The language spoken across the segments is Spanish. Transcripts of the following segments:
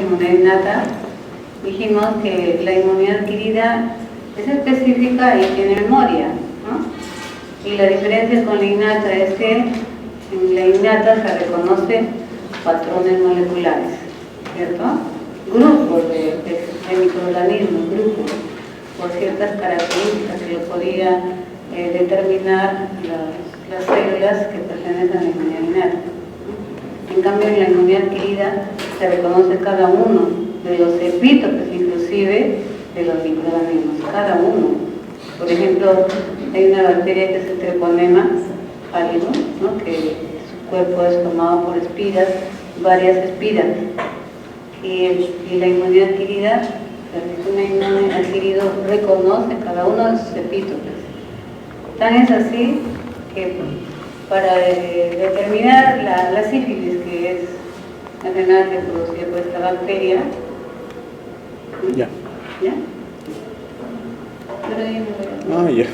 inmunidad innata, dijimos que la inmunidad adquirida es específica y tiene memoria, ¿no? Y la diferencia con la innata es que en la innata se reconoce patrones moleculares, ¿cierto? Grupos de microorganismos, grupos, por ciertas características que lo podía determinar las células que pertenecen a la inmunidad innata. En cambio, en la inmunidad adquirida se reconoce cada uno de los epítopes, inclusive de los microorganismos, cada uno. Por ejemplo, hay una bacteria que es el treponema pálido, ¿no? Que su cuerpo es formado por espiras, varias espiras. Y la inmunidad adquirida, el sistema inmune adquirido reconoce cada uno de sus epítopes. Tan es así que para determinar la sífilis, que es la enfermedad que producida por esta bacteria, ¿Ya? Pero ahí no ya.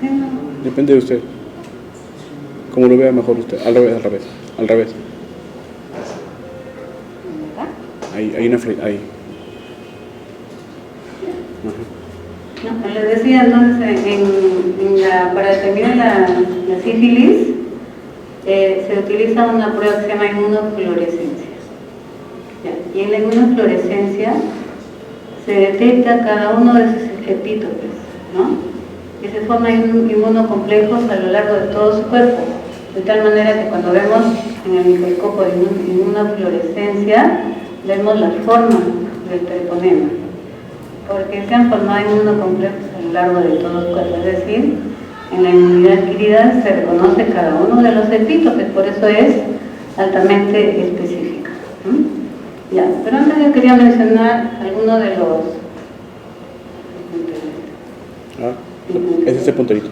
sí, no. Depende de usted. Como lo vea mejor usted. Al revés. Hay una ahí. No, les decía entonces, para determinar la sífilis, se utiliza una prueba que se llama inmunofluorescencia. Y en la inmunofluorescencia se detecta cada uno de sus epítopes, ¿no? Y se forman inmunocomplejos a lo largo de todo su cuerpo, de tal manera que cuando vemos en el microscopio de inmunofluorescencia, vemos la forma del treponema, porque se han formado inmunocomplejos a lo largo de todo el cuerpo, es decir, en la inmunidad adquirida se reconoce cada uno de los epítopes, por eso es altamente específica. Ya, pero antes yo quería mencionar algunos de los... Es ese punterito.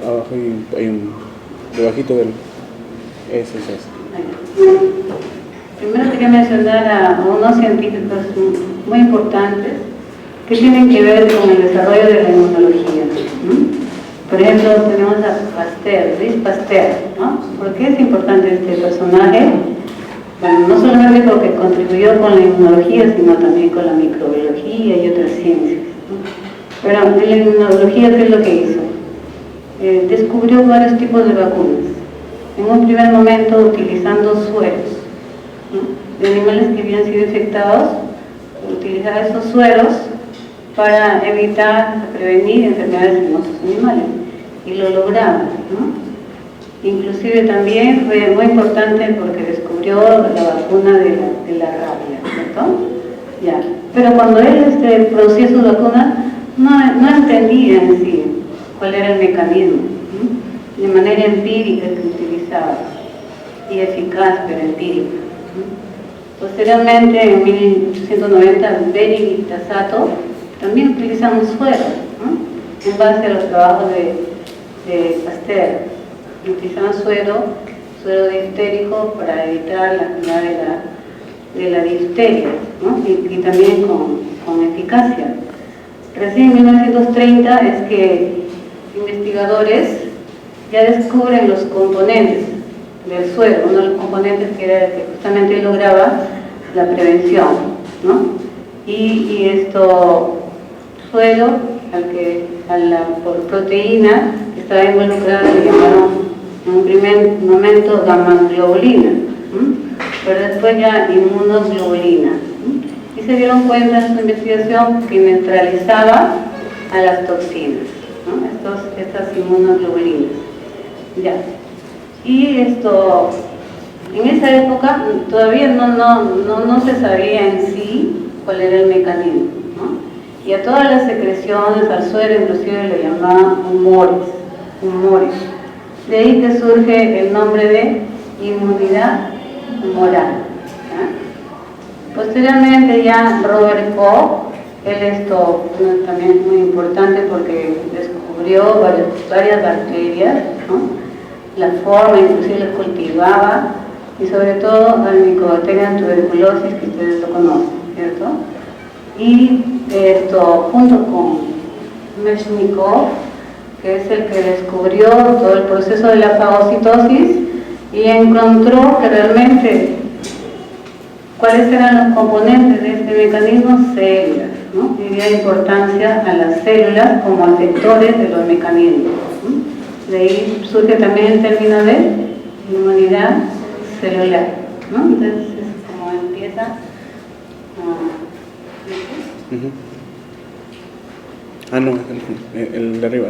Abajo hay un... Debajito del... Ese. Primero quería mencionar a unos científicos muy importantes que tienen que ver con el desarrollo de la inmunología. Por ejemplo, tenemos a Pasteur, Louis Pasteur, ¿no? ¿Por qué es importante este personaje? Bueno, no solamente porque contribuyó con la inmunología, sino también con la microbiología y otras ciencias, ¿no? Pero en la inmunología, ¿qué es lo que hizo? Descubrió varios tipos de vacunas. En un primer momento, utilizando sueros, ¿no? De animales que habían sido infectados, utilizaba esos sueros para evitar, prevenir enfermedades en otros animales. Y lo lograba, ¿no? Inclusive también fue muy importante porque descubrió la vacuna de la rabia, ¿cierto? Ya. Pero cuando él producía sus vacunas, no entendía en sí cuál era el mecanismo, ¿no? De manera empírica que utilizaba, y eficaz, pero empírica. Posteriormente, en 1890, Bering y Tasato también utilizan un suero, ¿no? En base a los trabajos de Pasteur. Utilizaban suero diftérico para evitar la enfermedad de la difteria, ¿no? Y también con eficacia. Recién en 1930 es que investigadores ya descubren los componentes del suero, uno de los componentes que era el que justamente lograba la prevención, ¿no? Y esto suero por proteína que estaba involucrada, le llamaron en un primer momento gamma-globulina, pero después ya inmunoglobulina. Y se dieron cuenta en su investigación que neutralizaba a las toxinas, ¿no? Estas inmunoglobulinas. Ya. Y en esa época todavía no se sabía en sí cuál era el mecanismo, ¿no? Y a todas las secreciones, al suero inclusive le llamaban humores. De ahí que surge el nombre de inmunidad humoral. Posteriormente ya Robert Koch, él también es muy importante porque descubrió varias bacterias, ¿no? La forma, inclusive las cultivaba, y sobre todo al Mycobacterium tuberculosis, que ustedes lo conocen, ¿cierto? Y junto con Meshnikov, que es el que descubrió todo el proceso de la fagocitosis y encontró que realmente ¿Cuáles eran los componentes de este mecanismo? Células, ¿no? Y da importancia a las células como efectores de los mecanismos, ¿no? De ahí surge también el término de inmunidad celular, ¿no? Entonces es como empieza no, el de arriba.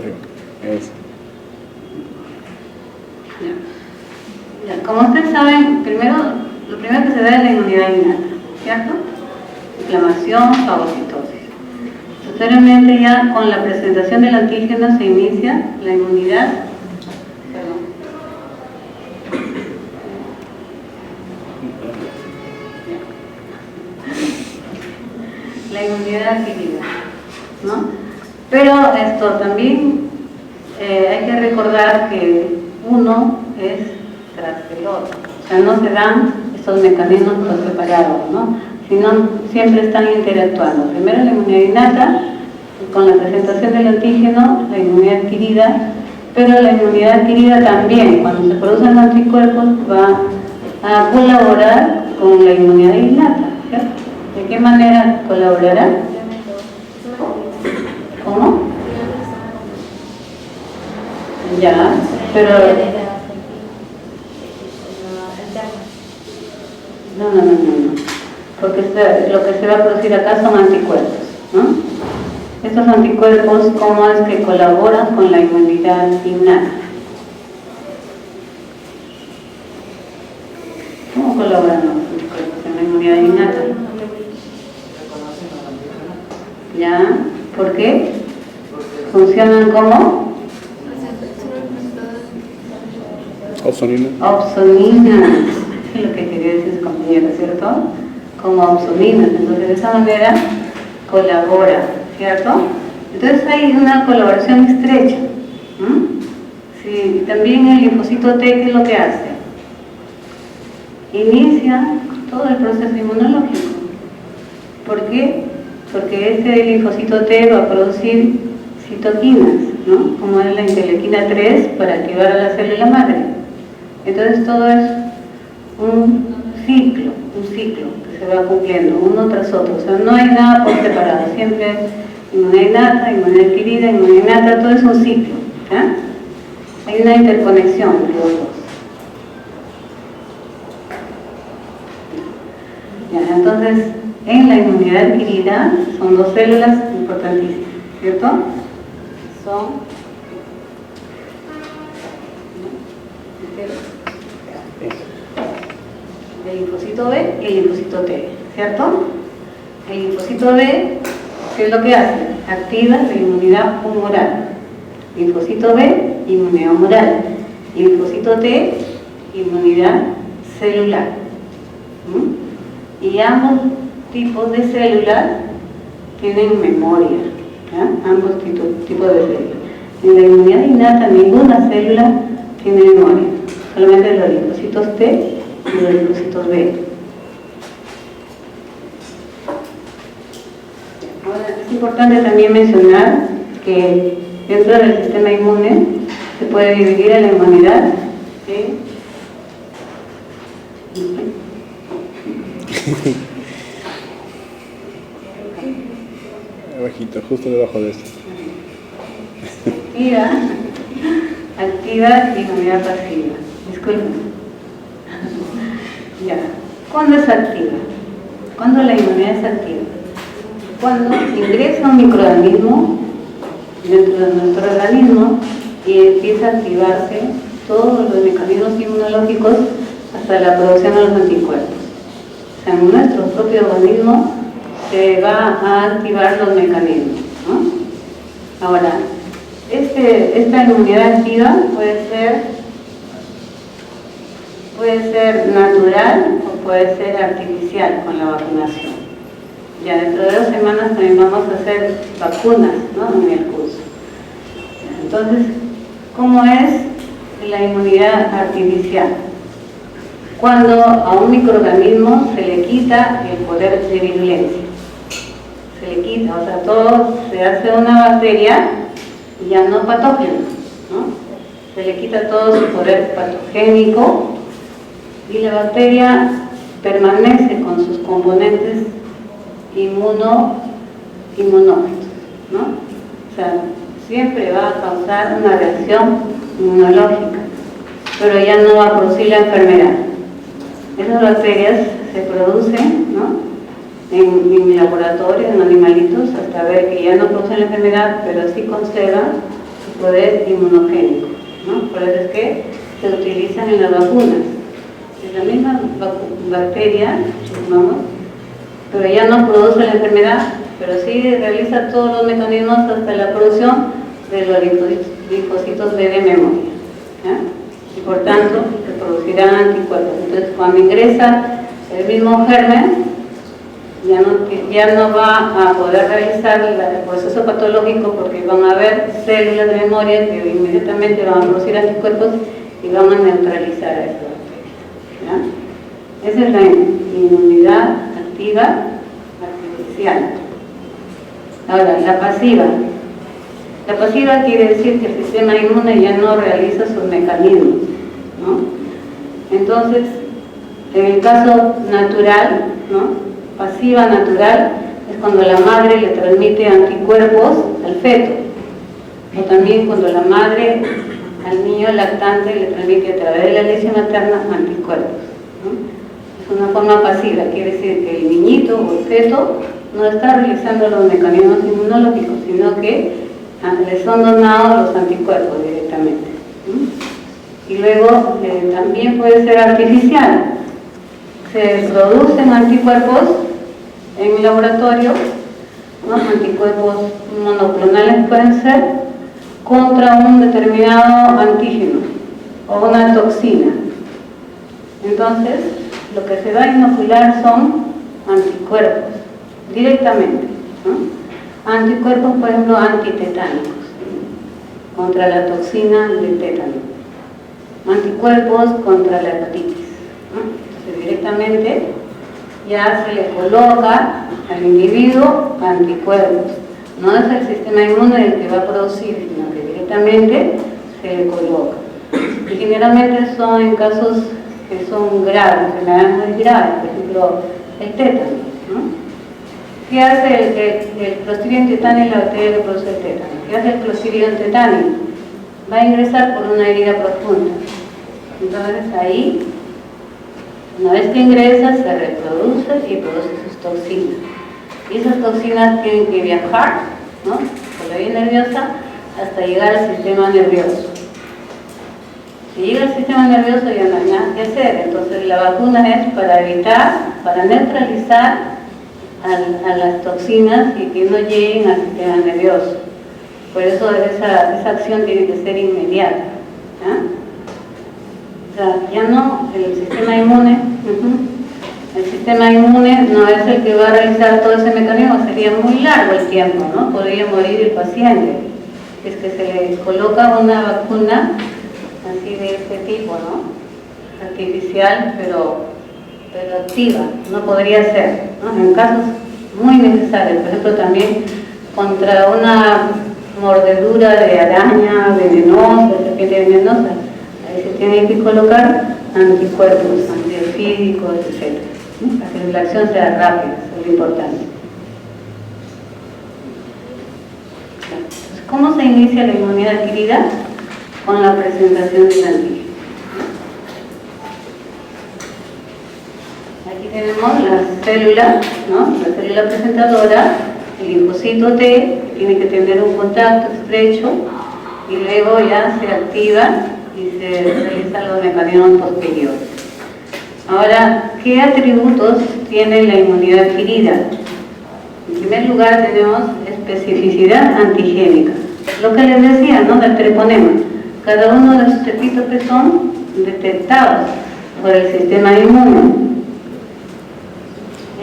Es. Ya, como ustedes saben, lo primero que se da es la inmunidad innata, ¿cierto? Inflamación, fagocitosis. Posteriormente ya con la presentación del antígeno se inicia la inmunidad, la inmunidad adquirida, ¿no? Pero esto también hay que recordar que uno es tras el otro, o sea, no se dan estos mecanismos por separados, ¿no? Sino siempre están interactuando. Primero la inmunidad innata, con la presentación del antígeno, la inmunidad adquirida, pero la inmunidad adquirida también, cuando se producen anticuerpos, va a colaborar con la inmunidad innata, ¿cierto? ¿De qué manera colaborará? ¿Cómo? Ya, pero... No. Porque lo que se va a producir acá son anticuerpos, ¿no? Estos anticuerpos, ¿cómo es que colaboran con la inmunidad innata? ¿Cómo colaboran los anticuerpos en la inmunidad innata? ¿Ya? ¿Por qué? ¿Funcionan como? Opsoninas. Es lo que quería decir su compañera, ¿cierto? Como opsoninas. Entonces, de esa manera colabora, ¿cierto? Entonces hay una colaboración estrecha. Sí, también el linfocito T, ¿qué es lo que hace? Inicia todo el proceso inmunológico. ¿Por qué? Porque este linfocito T va a producir citoquinas, ¿no? Como es la interleuquina 3 para activar a la célula madre. Entonces todo es un ciclo que se va cumpliendo uno tras otro, o sea, no hay nada por separado, siempre inmunidad innata, inmunidad adquirida, inmunidad innata, todo es un ciclo, ¿ya? Hay una interconexión entre los dos. Ya, entonces, en la inmunidad adquirida son dos células importantísimas, ¿cierto? Son el linfocito B y el linfocito T, ¿cierto? El linfocito B, ¿qué es lo que hace? Activa la inmunidad humoral. Linfocito B, inmunidad humoral. Linfocito T, inmunidad celular. Y ambos tipos de células tienen memoria, ¿ya? Ambos tipos de células. En la inmunidad innata ninguna célula tiene memoria, solamente los linfocitos T y los linfocitos B. Ahora, es importante también mencionar que dentro del sistema inmune se puede dividir a la inmunidad abajito, justo debajo de esto. Activa y inmunidad pasiva. Disculpen. Ya. ¿Cuándo es activa? ¿Cuándo la inmunidad es activa? Cuando ingresa un microorganismo dentro de nuestro organismo y empieza a activarse todos los mecanismos inmunológicos hasta la producción de los anticuerpos. O sea, en nuestro propio organismo se va a activar los mecanismos, ¿no? Ahora, esta inmunidad activa puede ser natural o puede ser artificial con la vacunación. Ya dentro de 2 semanas también vamos a hacer vacunas, ¿no? En el curso. Entonces, ¿cómo es la inmunidad artificial? Cuando a un microorganismo se le quita el poder de virulencia. Se le quita, o sea, todo se hace una bacteria ya no patógena, ¿no? Se le quita todo su poder patogénico y la bacteria permanece con sus componentes inmunógenos, ¿no? O sea, siempre va a causar una reacción inmunológica, pero ya no va a producir la enfermedad. Esas bacterias se producen, ¿no?, en laboratorio, en animalitos, hasta ver que ya no producen la enfermedad, pero sí conservan su poder inmunogénico, ¿no? Por eso es que se utilizan en las vacunas. Es la misma bacteria, ¿no?, pero ya no produce la enfermedad, pero sí realiza todos los mecanismos hasta la producción de los linfocitos B de memoria, ¿ya? Y por tanto, se producirán anticuerpos. Entonces, cuando ingresa el mismo germen, ya no va a poder realizar el proceso patológico, porque van a haber células de memoria que inmediatamente van a producir anticuerpos y van a neutralizar a esa bacteria, ¿ya? Esa es la inmunidad activa artificial. Ahora, la pasiva. La pasiva quiere decir que el sistema inmune ya no realiza sus mecanismos, ¿no? Entonces, en el caso natural, ¿no?, pasiva natural, es cuando la madre le transmite anticuerpos al feto, o también cuando la madre al niño lactante le transmite a través de la leche materna anticuerpos, ¿no? Es una forma pasiva, quiere decir que el niñito o el feto no está realizando los mecanismos inmunológicos, sino que le son donados los anticuerpos directamente, ¿no? Y luego también puede ser artificial. Se producen anticuerpos en el laboratorio, ¿no?, anticuerpos monoclonales pueden ser, contra un determinado antígeno o una toxina. Entonces, lo que se va a inocular son anticuerpos directamente, ¿no? Anticuerpos, por ejemplo, antitetánicos, contra la toxina de tétano, anticuerpos contra la hepatitis, ¿no? Entonces, directamente ya se le coloca al individuo anticuerpos. No es el sistema inmune el que va a producir, sino que directamente se le coloca. Y generalmente son en casos que son graves, enfermedades muy graves, por ejemplo, el tétano, ¿no? ¿Qué hace el Clostridium tetani, la bacteria que produce el tétano? ¿Qué hace el Clostridium tetani? Va a ingresar por una herida profunda. Entonces ahí, una vez que ingresa, se reproduce y produce sus toxinas. Y esas toxinas tienen que viajar, ¿no?, por la vía nerviosa hasta llegar al sistema nervioso. Si llega al sistema nervioso ya no hay nada que hacer. Entonces la vacuna es para evitar, para neutralizar a las toxinas y que no lleguen al sistema nervioso. Por eso esa acción tiene que ser inmediata, ¿ya? O sea, ya no el sistema inmune, el sistema inmune no es el que va a realizar todo ese mecanismo, sería muy largo el tiempo, ¿no? Podría morir el paciente. Es que se le coloca una vacuna así de este tipo, ¿no?, artificial, pero activa, no podría ser, ¿no?, en casos muy necesarios. Por ejemplo, también contra una mordedura de araña venenosa, serpiente venenosa, ahí se tiene que colocar anticuerpos, antiofídicos, etc., ¿no?, para que la acción sea rápida, eso es lo importante. Entonces, ¿cómo se inicia la inmunidad adquirida? Con la presentación del antígeno. Aquí tenemos la célula, ¿no?, la célula presentadora, el linfocito T, que tiene que tener un contacto estrecho y luego ya se activa y se realizan los mecanismos posteriores. Ahora, ¿qué atributos tiene la inmunidad adquirida? En primer lugar tenemos especificidad antigénica, lo que les decía, ¿no?, del treponema. Cada uno de los epítopes son detectados por el sistema inmune.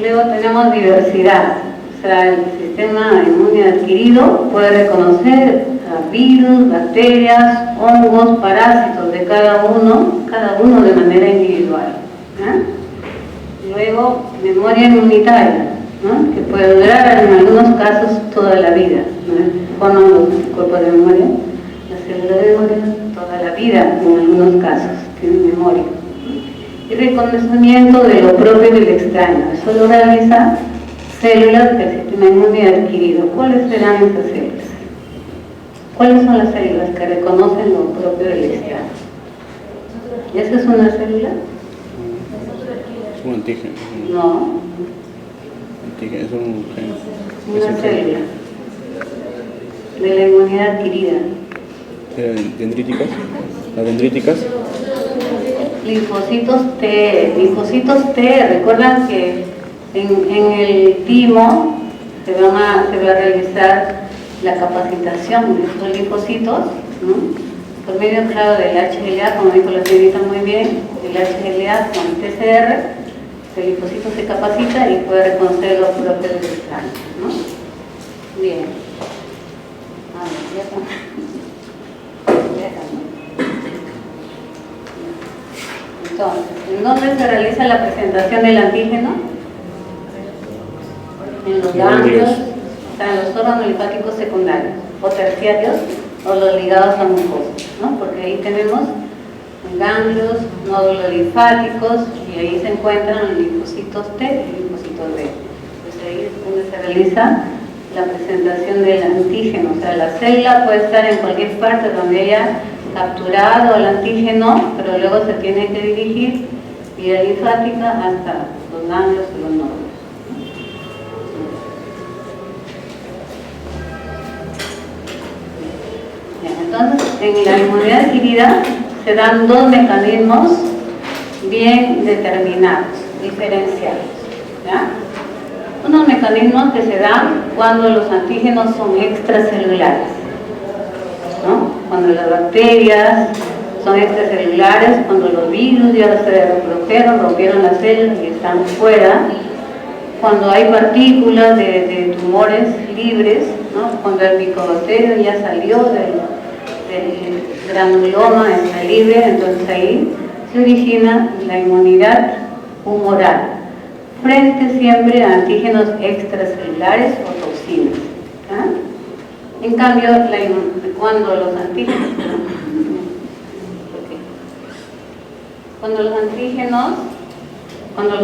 Luego tenemos diversidad, o sea, el sistema inmune adquirido puede reconocer a virus, bacterias, hongos, parásitos de cada uno de manera individual, ¿eh? Luego, memoria inmunitaria, ¿no?, que puede durar en algunos casos toda la vida, ¿no? Forman los cuerpos de memoria, las células de memoria, toda la vida en algunos casos tienen memoria. y reconocimiento de lo propio y del extraño. Eso lo realiza células del sistema inmune adquirido. ¿Cuáles serán esas células? ¿Cuáles son las células que reconocen lo propio del extraño? ¿Esa es una célula? Es un antígeno. No. Antígeno, es un gen. Una célula de la inmunidad adquirida. ¿Dendríticas? ¿Las dendríticas? Linfocitos T. Linfocitos T, recuerdan que en el timo se va a realizar la capacitación de estos linfocitos, ¿no? Por medio, claro, del HLA, como dijo la señorita muy bien, el HLA con el TCR, el linfocito se capacita y puede reconocer los propios del extraño, ¿no? Bien. Ya está. Entonces, ¿en dónde se realiza la presentación del antígeno? En los ganglios, o sea, en los órganos linfáticos secundarios o terciarios o los ligados a mucosas, ¿no? Porque ahí tenemos ganglios, nódulos linfáticos y ahí se encuentran los linfocitos T y linfocitos B. Pues ahí es donde se realiza la presentación del antígeno, o sea, la célula puede estar en cualquier parte donde haya capturado el antígeno, pero luego se tiene que dirigir vía linfática hasta los ganglios y los nódulos. Entonces, en la inmunidad adquirida se dan dos mecanismos bien determinados, diferenciados, ¿ya? Unos mecanismos que se dan cuando los antígenos son extracelulares, ¿no? Cuando las bacterias son extracelulares, cuando los virus ya se reprodujeron, rompieron las células y están fuera, cuando hay partículas de tumores libres, ¿no? Cuando el micobacterio ya salió del granuloma, está libre, entonces ahí se origina la inmunidad humoral, frente siempre a antígenos extracelulares o toxinas. ¿Ah? En cambio, cuando los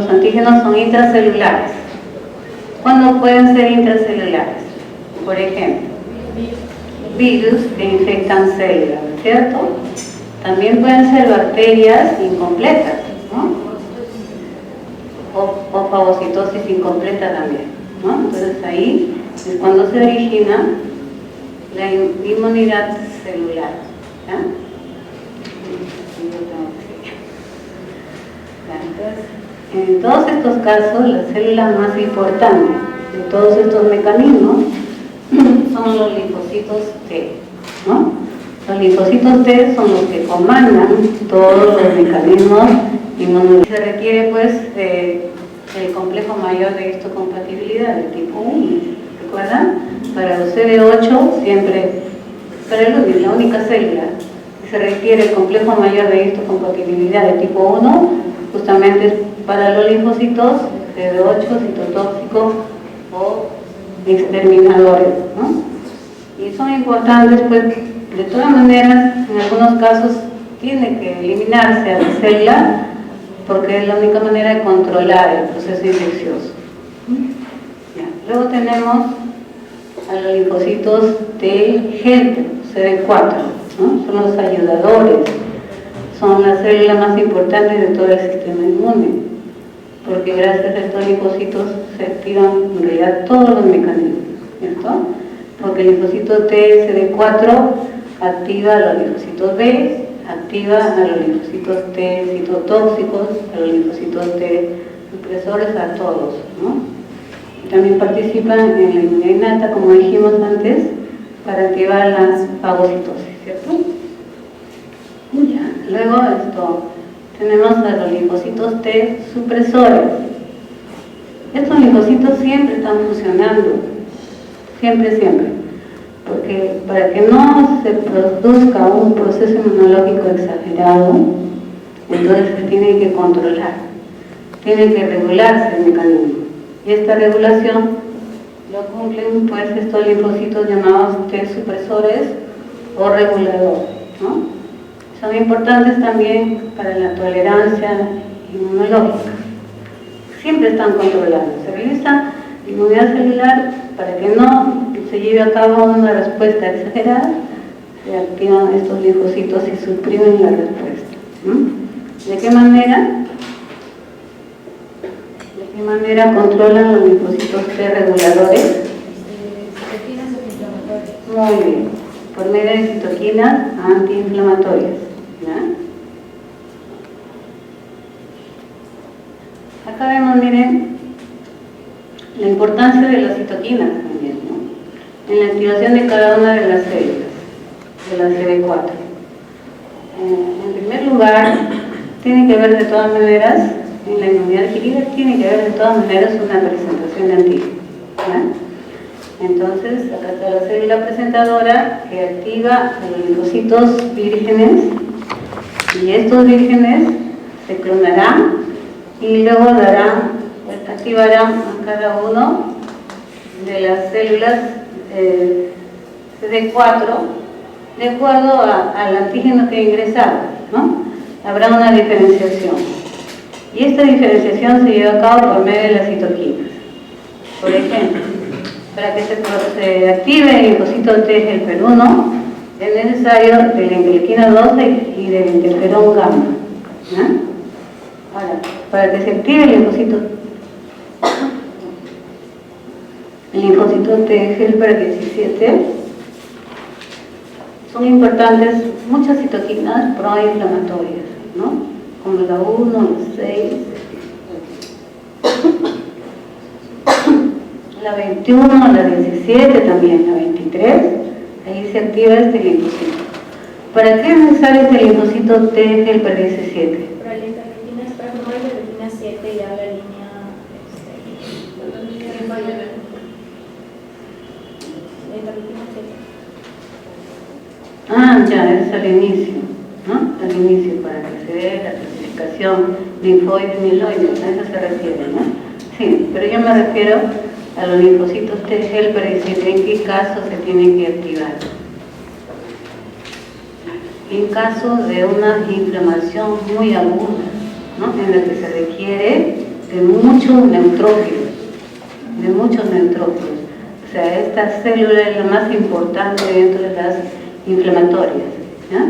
antígenos son intracelulares, ¿cuándo pueden ser intracelulares? Por ejemplo, virus que infectan células, ¿cierto? También pueden ser bacterias incompletas, ¿no? O fagocitosis incompleta también, ¿no? Entonces ahí es cuando se origina la inmunidad celular, ¿ya? Entonces, en todos estos casos, la célula más importante de todos estos mecanismos son los linfocitos T, ¿no? Los linfocitos T son los que comandan todos los mecanismos inmunológicos. Se requiere, pues, el complejo mayor de histocompatibilidad de tipo 1, ¿recuerdan? Para los CD8 siempre, para la única célula que se requiere el complejo mayor de histocompatibilidad de tipo 1, justamente es para los linfocitos CD8, citotóxicos o exterminadores, ¿no? Y son importantes, pues, de todas maneras, en algunos casos tiene que eliminarse a la célula porque es la única manera de controlar el proceso infeccioso. Ya. Luego tenemos a los linfocitos T helper, CD4, ¿no? Son los ayudadores, son las células más importantes de todo el sistema inmune, porque gracias a estos linfocitos se activan en realidad todos los mecanismos, ¿cierto? Porque el linfocito T CD4 activa a los linfocitos B, activa a los linfocitos T citotóxicos, a los linfocitos T supresores, a todos, ¿no? Y también participan en la inmunidad innata, como dijimos antes, para activar la fagocitosis, ¿cierto? Ya. Luego tenemos a los linfocitos T supresores. Estos linfocitos siempre están funcionando, siempre, porque para que no se produzca un proceso inmunológico exagerado, entonces se tiene que controlar, tiene que regularse el mecanismo. Y esta regulación lo cumplen, pues, estos linfocitos llamados T supresores o reguladores, ¿no? Son importantes también para la tolerancia inmunológica. Siempre están controlando. Se realiza inmunidad celular para que no se lleve a cabo una respuesta exagerada, se activan estos linfocitos y suprimen la respuesta. ¿De qué manera? ¿De qué manera controlan los linfocitos T reguladores? Citoquinas antiinflamatorias. Muy bien, por medio de citoquinas antiinflamatorias. ¿Ya? Acá vemos, miren, la importancia de las citoquinas también, ¿no? En la activación de cada una de las células, de la CD4. En primer lugar, tiene que ver de todas maneras, en la inmunidad adquirida, tiene que ver de todas maneras una presentación de antígenos. Entonces, acá está la célula presentadora que activa los linfocitos vírgenes, y estos vírgenes se clonarán y luego activarán a cada uno de las células CD4 de acuerdo al antígeno que ingresaron, ¿no? Habrá una diferenciación. Y esta diferenciación se lleva a cabo por medio de las citoquinas. Por ejemplo, para que se active el linfocito T helper 1, es necesario de la interleuquina 12 y del interferón gamma. ¿No? Ahora, para que se active el linfocito T helper 17, son importantes muchas citoquinas proinflamatorias, ¿no? Como la 1, la 6, la 21, la 17 también, la 23, ahí se activa este linfocito. ¿Para qué es necesario este linfocito T helper 17? Para la interleuquina, para formar la interleuquina 7 ya la línea. La interleuquina 7. Ah, ya, es al inicio, ¿no? Al inicio, para que se dé la clasificación linfoide y mieloide, a eso se refiere, ¿no? Sí, pero yo me refiero a los linfocitos T helper 17, ¿en qué caso se tienen que activar? En caso de una inflamación muy aguda, ¿no? En la que se requiere de muchos neutrófilos, O sea, esta célula es la más importante dentro de las inflamatorias, ¿ya?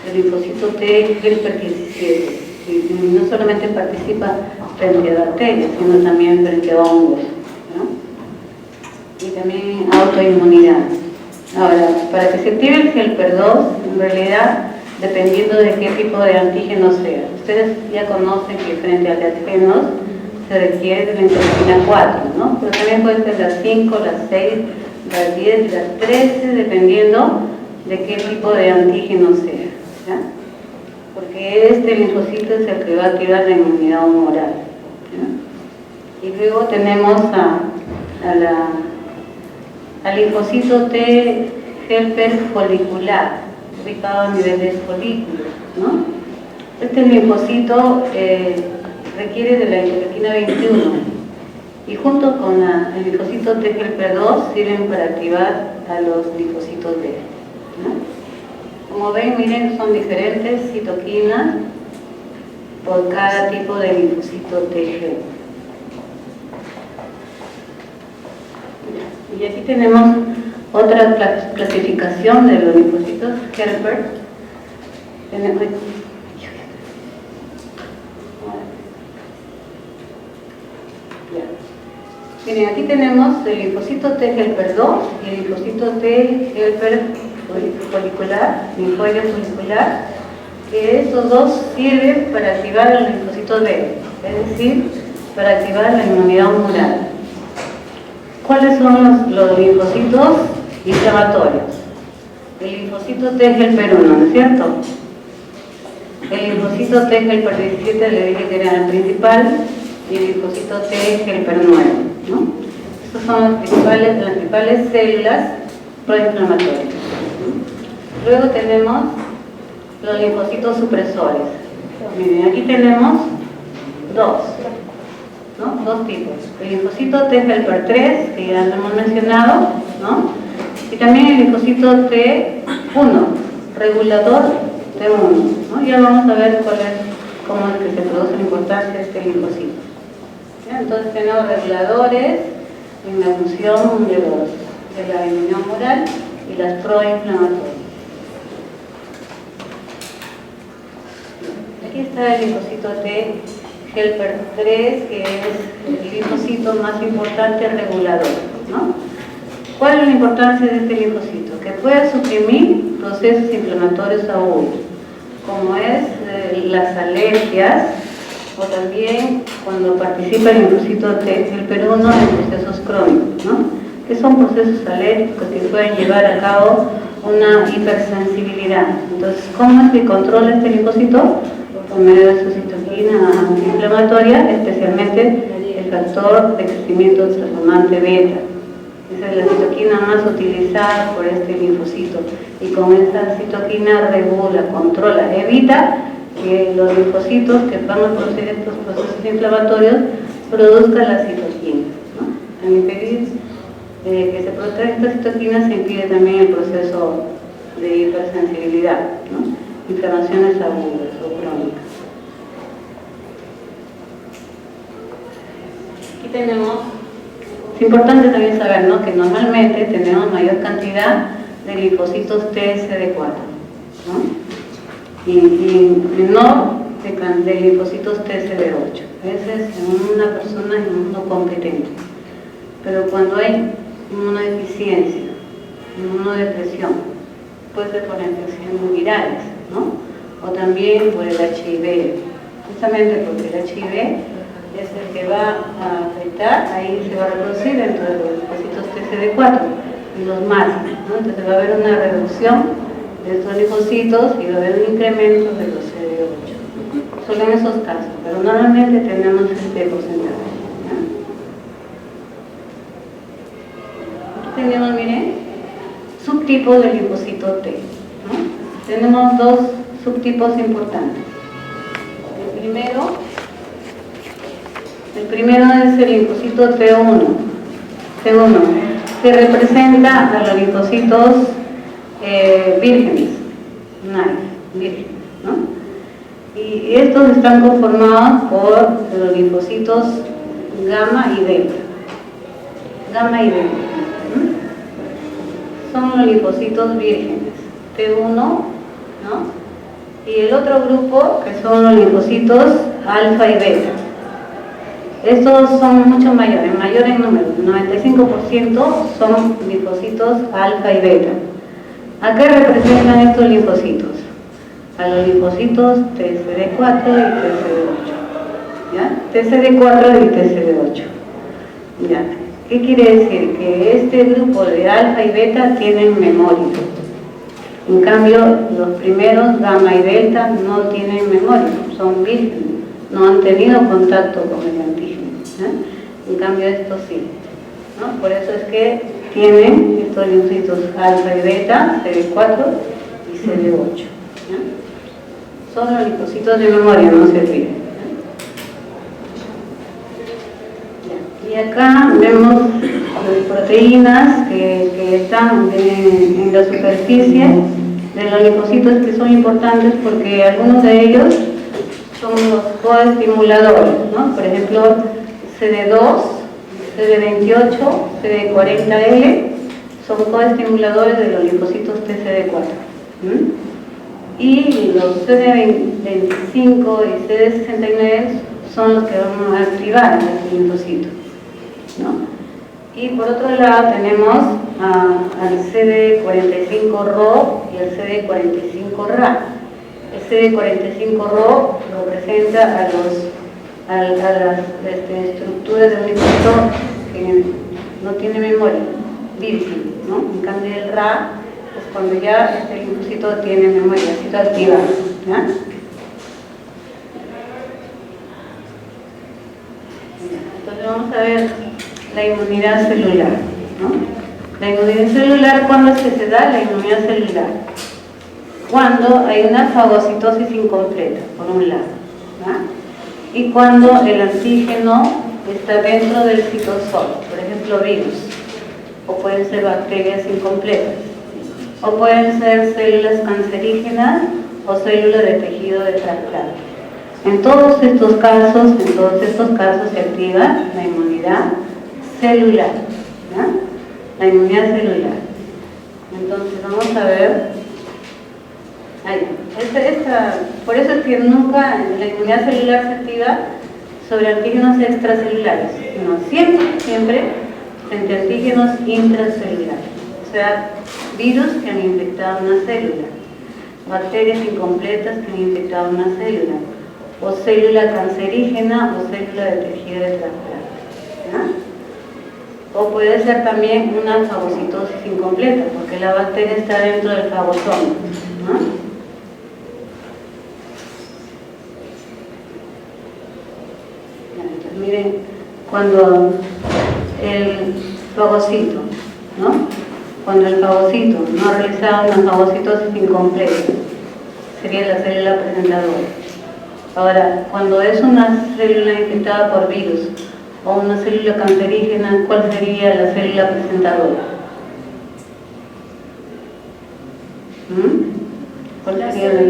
El linfocito T helper 17, y no solamente participa frente a bacterias, sino también frente a hongos, ¿no? Y también autoinmunidad. Ahora, para que se active el helper 2, en realidad, dependiendo de qué tipo de antígeno sea. Ustedes ya conocen que frente a antígenos se requiere de la interleuquina 4, ¿no? Pero también puede ser las 5, las 6, las 10 y las 13, dependiendo de qué tipo de antígeno sea, ¿ya? Porque este linfocito es el que va a activar la inmunidad humoral, ¿ya? Y luego tenemos al linfocito T helper folicular, ubicado a nivel de folículos, ¿no? Este linfocito requiere de la interleuquina 21 y junto con el linfocito T helper 2 sirven para activar a los linfocitos B, ¿no? Como ven, miren, son diferentes citoquinas por cada tipo de linfocito T helper. Y aquí tenemos otra clasificación de los linfocitos helper. Miren, aquí tenemos el linfocito T helper 2 y el linfocito T helper folicular, linfoide folicular, que estos dos sirven para activar el linfocito B, es decir, para activar la inmunidad humoral. ¿Cuáles son los linfocitos inflamatorios? El linfocito T helper 1, ¿no es cierto? El linfocito T helper 17 le dije que era el principal y el linfocito T helper 9, ¿no? Estas son las principales células proinflamatorias. Luego tenemos los linfocitos supresores. Miren, aquí tenemos dos tipos. El linfocito T helper 3, que ya lo hemos mencionado, ¿no? Y también el linfocito T1, regulador T1, ¿no? Ya vamos a ver cuál es cómo es que se produce la importancia de este linfocito. ¿Ya? Entonces tenemos reguladores en la función de la inmunidad humoral y las proinflamatorias. Aquí está el linfocito T helper 3, que es el linfocito más importante regulador, ¿no? ¿Cuál es la importancia de este linfocito? Que puede suprimir procesos inflamatorios agudos, como es las alergias, o también cuando participa el linfocito T helper 1 en procesos crónicos, ¿no? Que son procesos alérgicos que pueden llevar a cabo una hipersensibilidad. Entonces, ¿cómo es que controla este linfocito? Por medio de su citoquina antiinflamatoria, especialmente el factor de crecimiento transformante beta. Esa es la citoquina más utilizada por este linfocito, y con esta citoquina regula, controla, evita que los linfocitos que van a producir estos procesos inflamatorios produzcan la citoquina, ¿no? Al impedir que se produzca esta citoquina se impide también el proceso de hipersensibilidad, ¿no? Inflamaciones agudas o crónicas. Aquí tenemos, es importante también saber, ¿no?, que normalmente tenemos mayor cantidad de linfocitos TSD4, ¿no? y menor de linfocitos TSD8. Ese es en una persona inmunocompetente. Pero cuando hay inmunodeficiencia, inmunodepresión, puede ser por infecciones virales, ¿no? O también por el HIV, justamente porque el HIV es el que va a afectar, ahí se va a reproducir dentro de los linfocitos TCD4 y los mata, ¿no? Entonces va a haber una reducción de estos linfocitos y va a haber un incremento de los CD8. Solo en esos casos, pero normalmente tenemos este porcentaje, ¿no? Aquí tenemos, miren, subtipos del linfocito T, ¿no? Tenemos dos subtipos importantes. El primero es el linfocito T1, que representa a los linfocitos vírgenes, vírgenes, ¿no? Y estos están conformados por los linfocitos gamma y delta. Son los linfocitos vírgenes, T1, ¿no? Y el otro grupo, que son los linfocitos alfa y beta. Estos son mucho mayores en número, 95% son linfocitos alfa y beta. ¿A qué representan estos linfocitos? A los linfocitos TCD4 y TCD8. ¿Ya? TCD4 y TCD8. ¿Ya? ¿Qué quiere decir? Que este grupo de alfa y beta tienen memoria. En cambio, los primeros, gamma y delta, no tienen memoria, son vírgenes, no han tenido contacto con el antígeno, ¿eh? En cambio, estos sí, ¿no? Por eso es que tienen estos linfocitos alfa y beta, CD4 y CD8. ¿Ya? Son los linfocitos de memoria, no se olviden. Y acá vemos proteínas que están en la superficie de los linfocitos, que son importantes porque algunos de ellos son los coestimuladores, ¿no? Por ejemplo, CD2, CD28, CD40L son coestimuladores de los linfocitos TCD4. Y los CD25 y CD69 son los que vamos a activar en este linfocito, ¿no? Y por otro lado tenemos al CD45-RO y el CD45-RA. El CD45-RO representa a las estructuras del linfocito que no tiene memoria, virgen, ¿no? En cambio el RA es cuando ya este linfocito tiene memoria, está activado, ¿ya? Entonces vamos a ver la inmunidad celular, ¿no? La inmunidad celular, ¿cuándo es que se da la inmunidad celular? Cuando hay una fagocitosis incompleta, por un lado, ¿no? Y cuando el antígeno está dentro del citosol, por ejemplo virus, o pueden ser bacterias incompletas, o pueden ser células cancerígenas o células de tejido de trasplante. En todos estos casos se activa la inmunidad celular, ¿ya? La inmunidad celular. Entonces vamos a ver, ahí, por eso es que nunca la inmunidad celular se activa sobre antígenos extracelulares, sino siempre frente a antígenos intracelulares, o sea, virus que han infectado una célula, bacterias incompletas que han infectado una célula, o célula cancerígena o célula de tejido de trasplante, ¿ya? O puede ser también una fagocitosis incompleta, porque la bacteria está dentro del fagosoma, ¿no? Miren, cuando el fagocito, ¿no? Cuando el fagocito no ha realizado una fagocitosis incompleta, sería la célula presentadora. Ahora, cuando es una célula infectada por virus o una célula cancerígena, ¿cuál sería la célula presentadora? ¿Cuál sería la?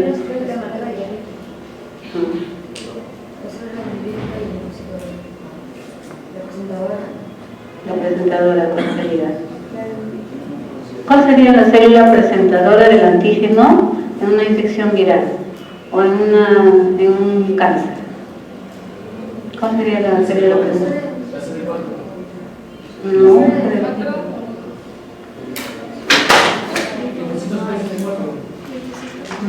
La presentadora, ¿cuál sería? ¿Cuál sería la célula presentadora del antígeno en una infección viral o en un cáncer? ¿Cuál sería la célula presentadora?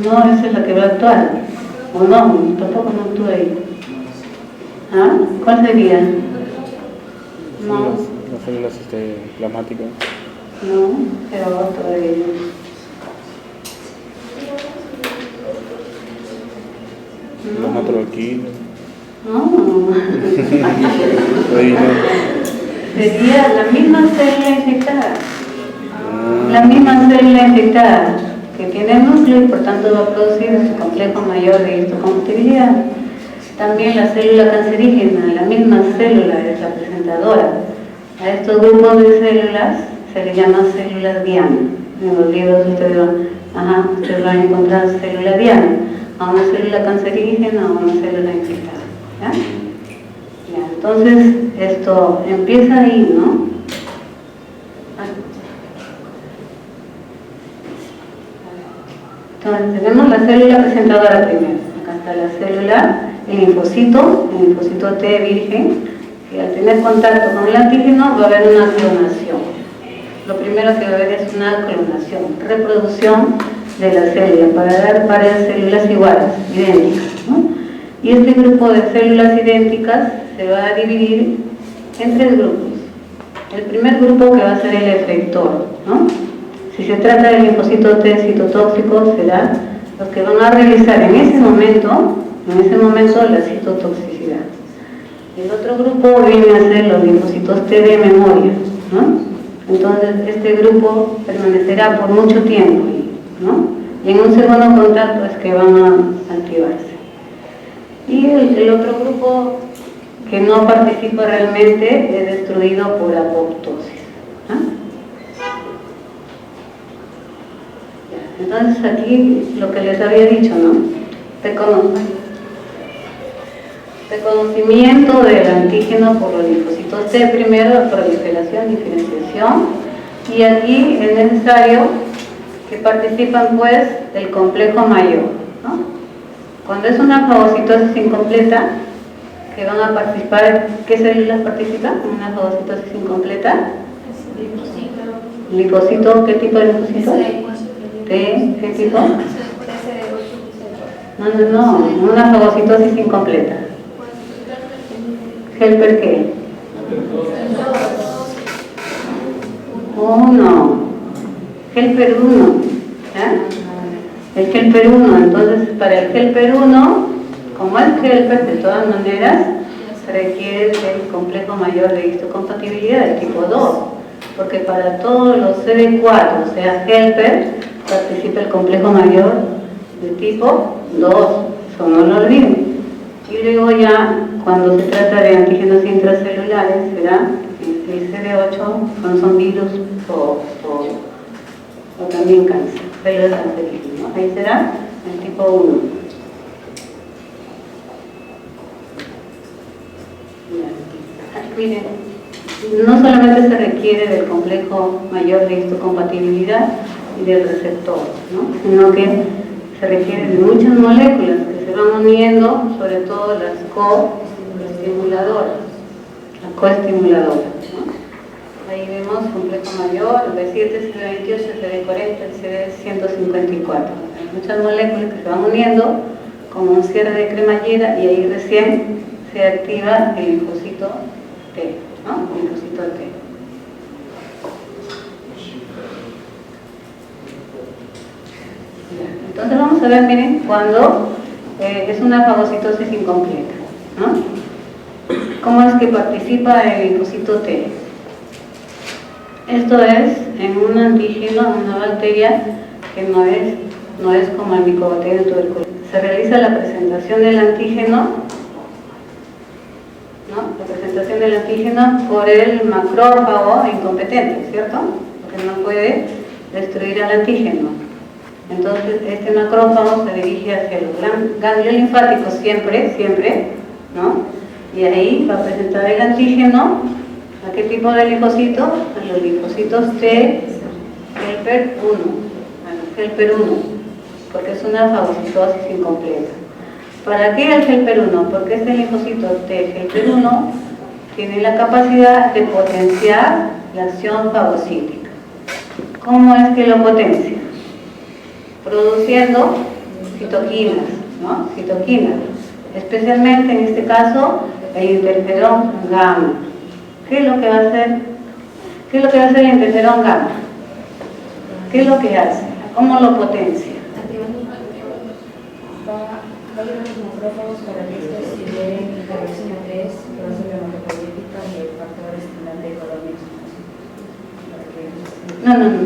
No, esa es la que va a actuar. ¿O no? Tampoco no actúa ahí. ¿Ah? ¿Cuál sería? No. Las células plasmáticas. No, pero otro de ellos. Los matroquinos. No. Ahí no. Sería la misma célula infectada. La misma célula infectada que tiene núcleo y por tanto va a producir su complejo mayor de histocompatibilidad. También la célula cancerígena, la misma célula es la presentadora. A estos grupos de células se les llama células diana. En los libros ustedes van a encontrar célula diana, a una célula cancerígena o una célula infectada. ¿Ya? Ya, entonces esto empieza ahí, ¿no? Entonces tenemos la célula presentadora primero. Acá está la célula, el linfocito T virgen, que al tener contacto con el antígeno va a haber una clonación. Lo primero que va a haber es una clonación, reproducción de la célula para dar varias células iguales, idénticas, ¿no? Y este grupo de células idénticas se va a dividir en tres grupos. El primer grupo que va a ser el efector, ¿no? Si se trata del linfocito T citotóxico, será los que van a realizar en ese momento la citotoxicidad. El otro grupo viene a ser los linfocitos T de memoria, ¿no? Entonces este grupo permanecerá por mucho tiempo, ¿no? Y en un segundo contacto es que van a activarse. Y el otro grupo que no participa realmente es destruido por apoptosis. Entonces aquí lo que les había dicho, ¿no? Reconocimiento del antígeno por los linfocitos T primero, proliferación, diferenciación, y aquí es necesario que participan pues del complejo mayor, ¿no? Cuando es una fagocitosis incompleta, que van a participar, ¿qué células participan en una fagocitosis incompleta? Linfocito, ¿qué tipo de linfocito? ¿Qué tipo? No, una fagocitosis incompleta. ¿Helper qué? 1. Helper 1. ¿Ya? El Helper 1, entonces para el Helper 1, como es Helper de todas maneras, se requiere el complejo mayor de histocompatibilidad del tipo 2, porque para todos los CD4, o sea Helper, participa el complejo mayor de tipo 2, eso no lo olviden. Y luego ya, cuando se trata de antígenos intracelulares, será el CD8, cuando son virus o también cáncer, células cancerígenas, ¿no? Ahí será el tipo 1. Miren, no solamente se requiere del complejo mayor de histocompatibilidad y del receptor, ¿no? Sino que se requiere de muchas moléculas que se van uniendo, sobre todo las coestimuladoras, ¿no? Ahí vemos complejo mayor, el B7, CD28, CD40, el CD154. Hay muchas moléculas que se van uniendo como un cierre de cremallera y ahí recién se activa el linfocito T, ¿no? El linfocito T. Entonces vamos a ver, miren, cuando es una fagocitosis incompleta, ¿no? ¿Cómo es que participa el linfocito T? Esto es en un antígeno, en una bacteria que no es como el Mycobacterium tuberculosis. Se realiza la presentación del antígeno, ¿no? La presentación del antígeno por el macrófago incompetente, ¿cierto? Porque no puede destruir al antígeno. Entonces, este macrófago se dirige hacia los ganglios linfáticos siempre, ¿no? Y ahí va a presentar el antígeno. ¿A qué tipo de linfocito? A los linfocitos T helper 1, a los helper 1, porque es una fagocitosis incompleta. ¿Para qué el helper 1? Porque este linfocito T helper 1 tiene la capacidad de potenciar la acción fagocítica. ¿Cómo es que lo potencia? Produciendo citoquinas, ¿no? Citoquinas, especialmente en este caso el interferón gamma. ¿Qué es lo que va a hacer? ¿Qué es lo que va a hacer el interferón gamma? ¿Qué es lo que hace? ¿Cómo lo potencia? Va a llevar los macrófagos para que estos liberen interleucina 3, producen la macropoietica y el factor estimulante de colonismo.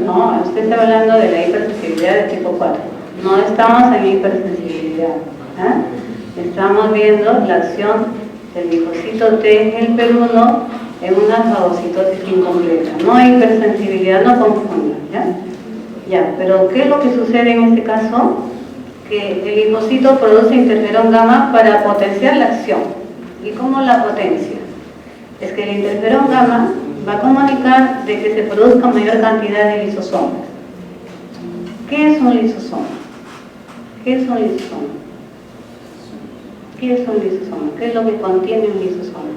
No, usted está hablando de la hipersensibilidad de tipo 4. No estamos en hipersensibilidad, ¿eh? Estamos viendo la acción del linfocito T helper 1 en una fagocitosis incompleta. No hay hipersensibilidad, no confundan, ¿ya? Pero ¿qué es lo que sucede en este caso? Que el linfocito produce interferón gamma para potenciar la acción. ¿Y cómo la potencia? Es que el interferón gamma va a comunicar de que se produzca mayor cantidad de lisosomas. ¿Qué es un lisosoma? ¿Qué es un lisosoma? ¿Qué es un lisosoma? ¿Qué es lo que contiene un lisosoma?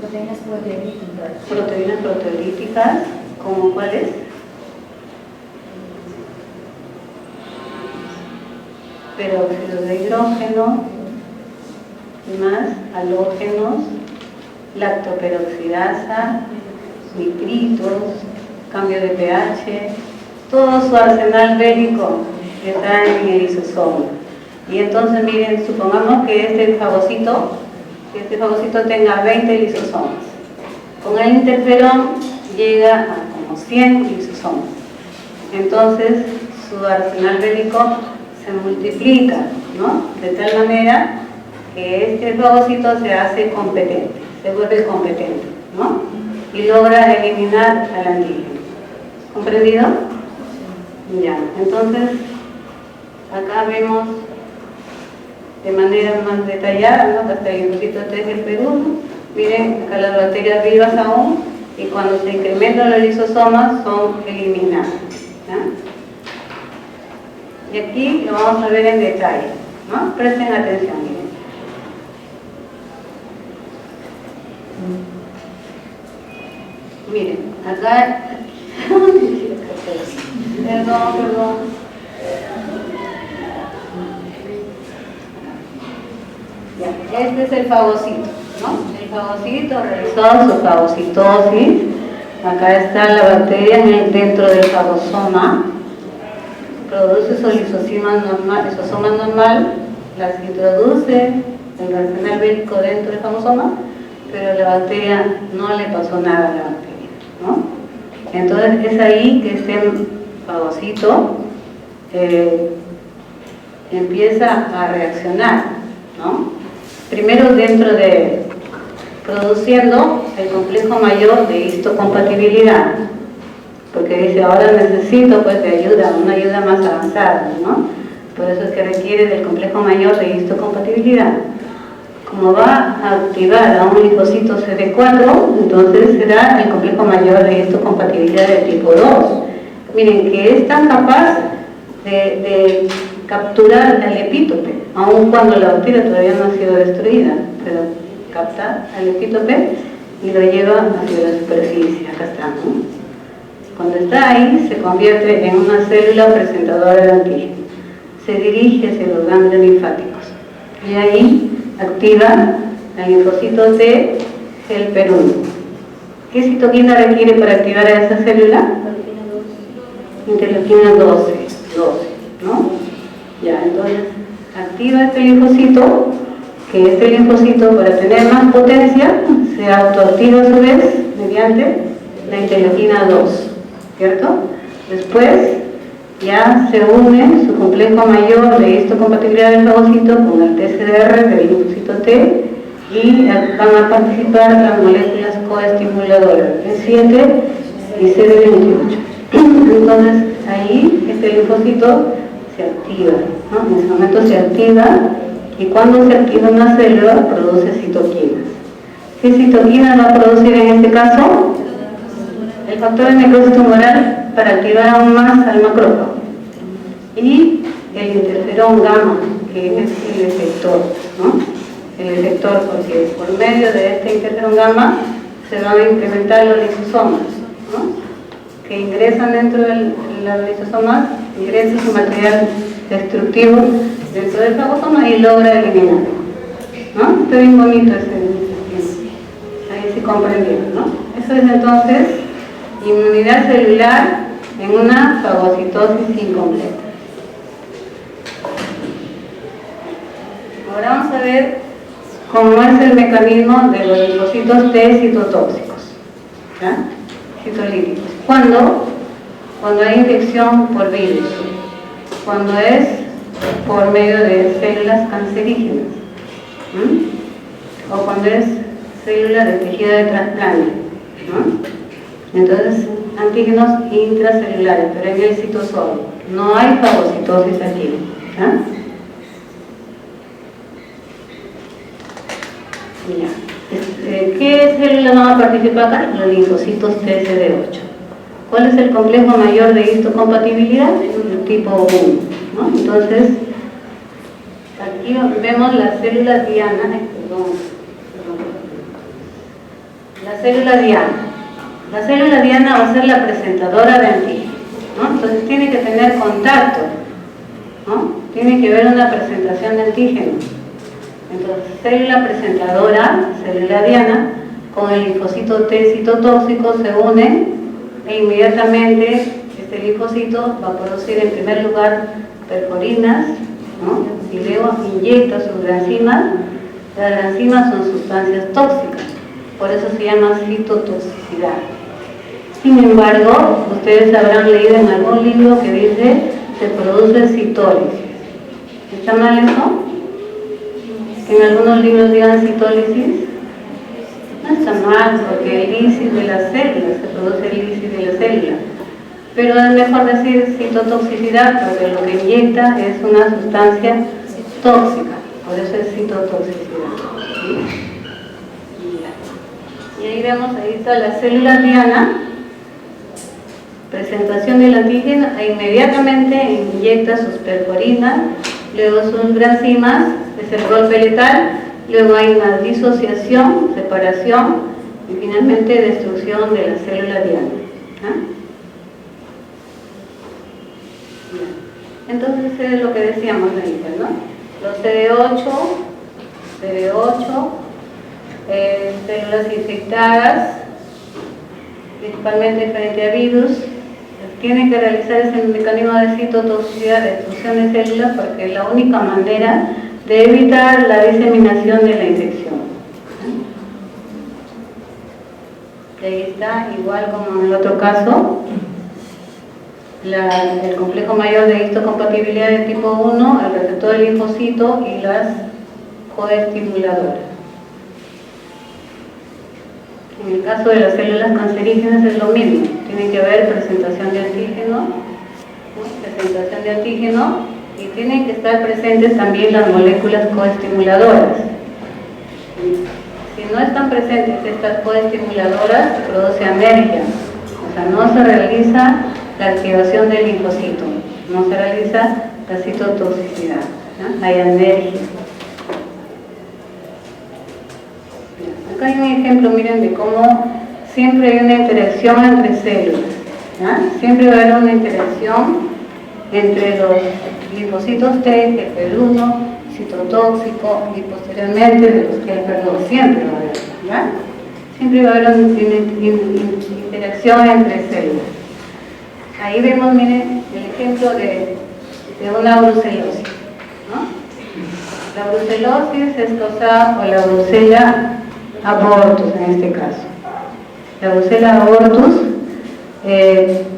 Proteínas proteolíticas. Proteínas proteolíticas, ¿como cuáles? Peróxido de hidrógeno, más halógenos, lactoperoxidasa, nitritos, cambio de pH, todo su arsenal bélico que está en el lisosoma. Y entonces miren, supongamos que este fagocito tenga 20 lisosomas. Con el interferón llega a como 100 lisosomas. Entonces su arsenal bélico se multiplica, ¿no? De tal manera que este fagocito se hace competente, se vuelve competente, ¿no? Y logra eliminar al antígeno. ¿Comprendido? Ya, entonces acá vemos de manera más detallada, ¿no? Hasta el linfocito T helper 1. Miren, acá las bacterias vivas aún, y cuando se incrementan los lisosomas son eliminadas, ¿ya? Y aquí lo vamos a ver en detalle, ¿no? Presten atención, miren. Miren, acá... Perdón. Ya, este es el fagocito, ¿no? El fagocito realizó su fagocitosis. Acá está la bacteria dentro del fagosoma. Produce su lisosoma normal, las introduce el arsenal bélico dentro del fagosoma, pero la bacteria no le pasó nada a la bacteria, ¿no? Entonces es ahí que este fagocito empieza a reaccionar, ¿no? Primero produciendo el complejo mayor de histocompatibilidad, porque dice, ahora necesito pues una ayuda más avanzada, ¿no? Por eso es que requiere del complejo mayor de histocompatibilidad. como va a activar a un linfocito CD4, entonces será el complejo mayor de histocompatibilidad de tipo 2. Miren que es tan capaz de capturar al epítope, aun cuando la bacteria todavía no ha sido destruida, pero capta al epítope y lo lleva hacia la superficie. Acá está, ¿no? Cuando está ahí, se convierte en una célula presentadora de antígeno. Se dirige hacia los ganglios linfáticos y ahí activa el linfocito T, helper 1. ¿Qué citoquina requiere para activar a esa célula? Interleuquina 12, ¿no? Ya, entonces activa este linfocito, que este linfocito, para tener más potencia, se autoactiva a su vez mediante la interleuquina 2, ¿cierto? Después ya se une su complejo mayor de histocompatibilidad del fagocito con el TCR del linfocito T y van a participar las moléculas coestimuladoras E7 y CD28. Entonces ahí este linfocito se activa, ¿no? En ese momento se activa, y cuando se activa una célula produce citoquinas. ¿Qué citoquina va a producir en este caso? El factor de necrosis tumoral para activar aún más al macrófago, y el interferón gamma, que es el efector, ¿no? El efector, porque por medio de este interferón gamma se van a incrementar los lisosomas, ¿no? Que ingresan dentro de los lisosomas, ingresa su material destructivo dentro del fagosoma y logra eliminarlo, ¿no? Está bien bonito ahí sí comprendieron, ¿no? Eso es entonces inmunidad celular en una fagocitosis incompleta. Ahora vamos a ver cómo es el mecanismo de los linfocitos T citotóxicos, ¿ya? Citolíticos. ¿Cuándo? Cuando hay infección por virus, cuando es por medio de células cancerígenas, o cuando es célula de tejido de trasplante, ¿no? Entonces, antígenos intracelulares, pero en el citosol. No hay fagocitosis aquí, ¿ya? ¿Qué células van a participar acá? Los linfocitos TCD8. ¿Cuál es el complejo mayor de histocompatibilidad? El tipo 1, ¿no? Entonces, aquí vemos la célula diana, la célula diana. La célula diana va a ser la presentadora de antígeno, ¿no? Entonces tiene que tener contacto, ¿no? Tiene que haber una presentación de antígeno. Entonces, célula presentadora, célula diana, con el linfocito T citotóxico se unen e inmediatamente este linfocito va a producir en primer lugar perforinas, ¿no? Y luego inyecta sus granzimas. Las granzimas son sustancias tóxicas, por eso se llama citotoxicidad. Sin embargo, ustedes habrán leído en algún libro que dice se produce citólisis. ¿Está mal eso? Que en algunos libros digan citólisis. No está mal, porque el lisis de la célula, se produce el lisis de la célula. Pero es mejor decir citotoxicidad, porque lo que inyecta es una sustancia tóxica, por eso es citotoxicidad. ¿Sí? Y ahí vemos, ahí está la célula diana, presentación del antígeno, e inmediatamente inyecta sus perforinas, luego sus granzimas, es el golpe letal, luego hay una disociación, separación y finalmente destrucción de la célula diana. Entonces es lo que decíamos ahorita, ¿no? Los CD8, células infectadas, principalmente frente a virus, tienen que realizar ese mecanismo de citotoxicidad, de destrucción de células, porque es la única manera de evitar la diseminación de la infección. Y ahí está, igual como en el otro caso, el complejo mayor de histocompatibilidad de tipo 1, el receptor del linfocito y las coestimuladoras. En el caso de las células cancerígenas es lo mismo, tiene que haber presentación de antígeno, y tienen que estar presentes también las moléculas coestimuladoras. no están presentes estas coestimuladoras, se produce anergia. O sea, no se realiza la activación del linfocito, no se realiza la citotoxicidad, ¿no? Hay anergia. Acá hay un ejemplo, miren, de cómo siempre hay una interacción entre células, ¿ya? Siempre va a haber una interacción entre los linfocitos T, GPR1, citotóxico y posteriormente de los GPR2, siempre va a haber, ¿ya? Siempre va a haber una interacción entre células. Ahí vemos, miren, el ejemplo de una brucelosis, ¿no? La brucelosis es causada por la Brucella abortus en este caso. La Brucella abortus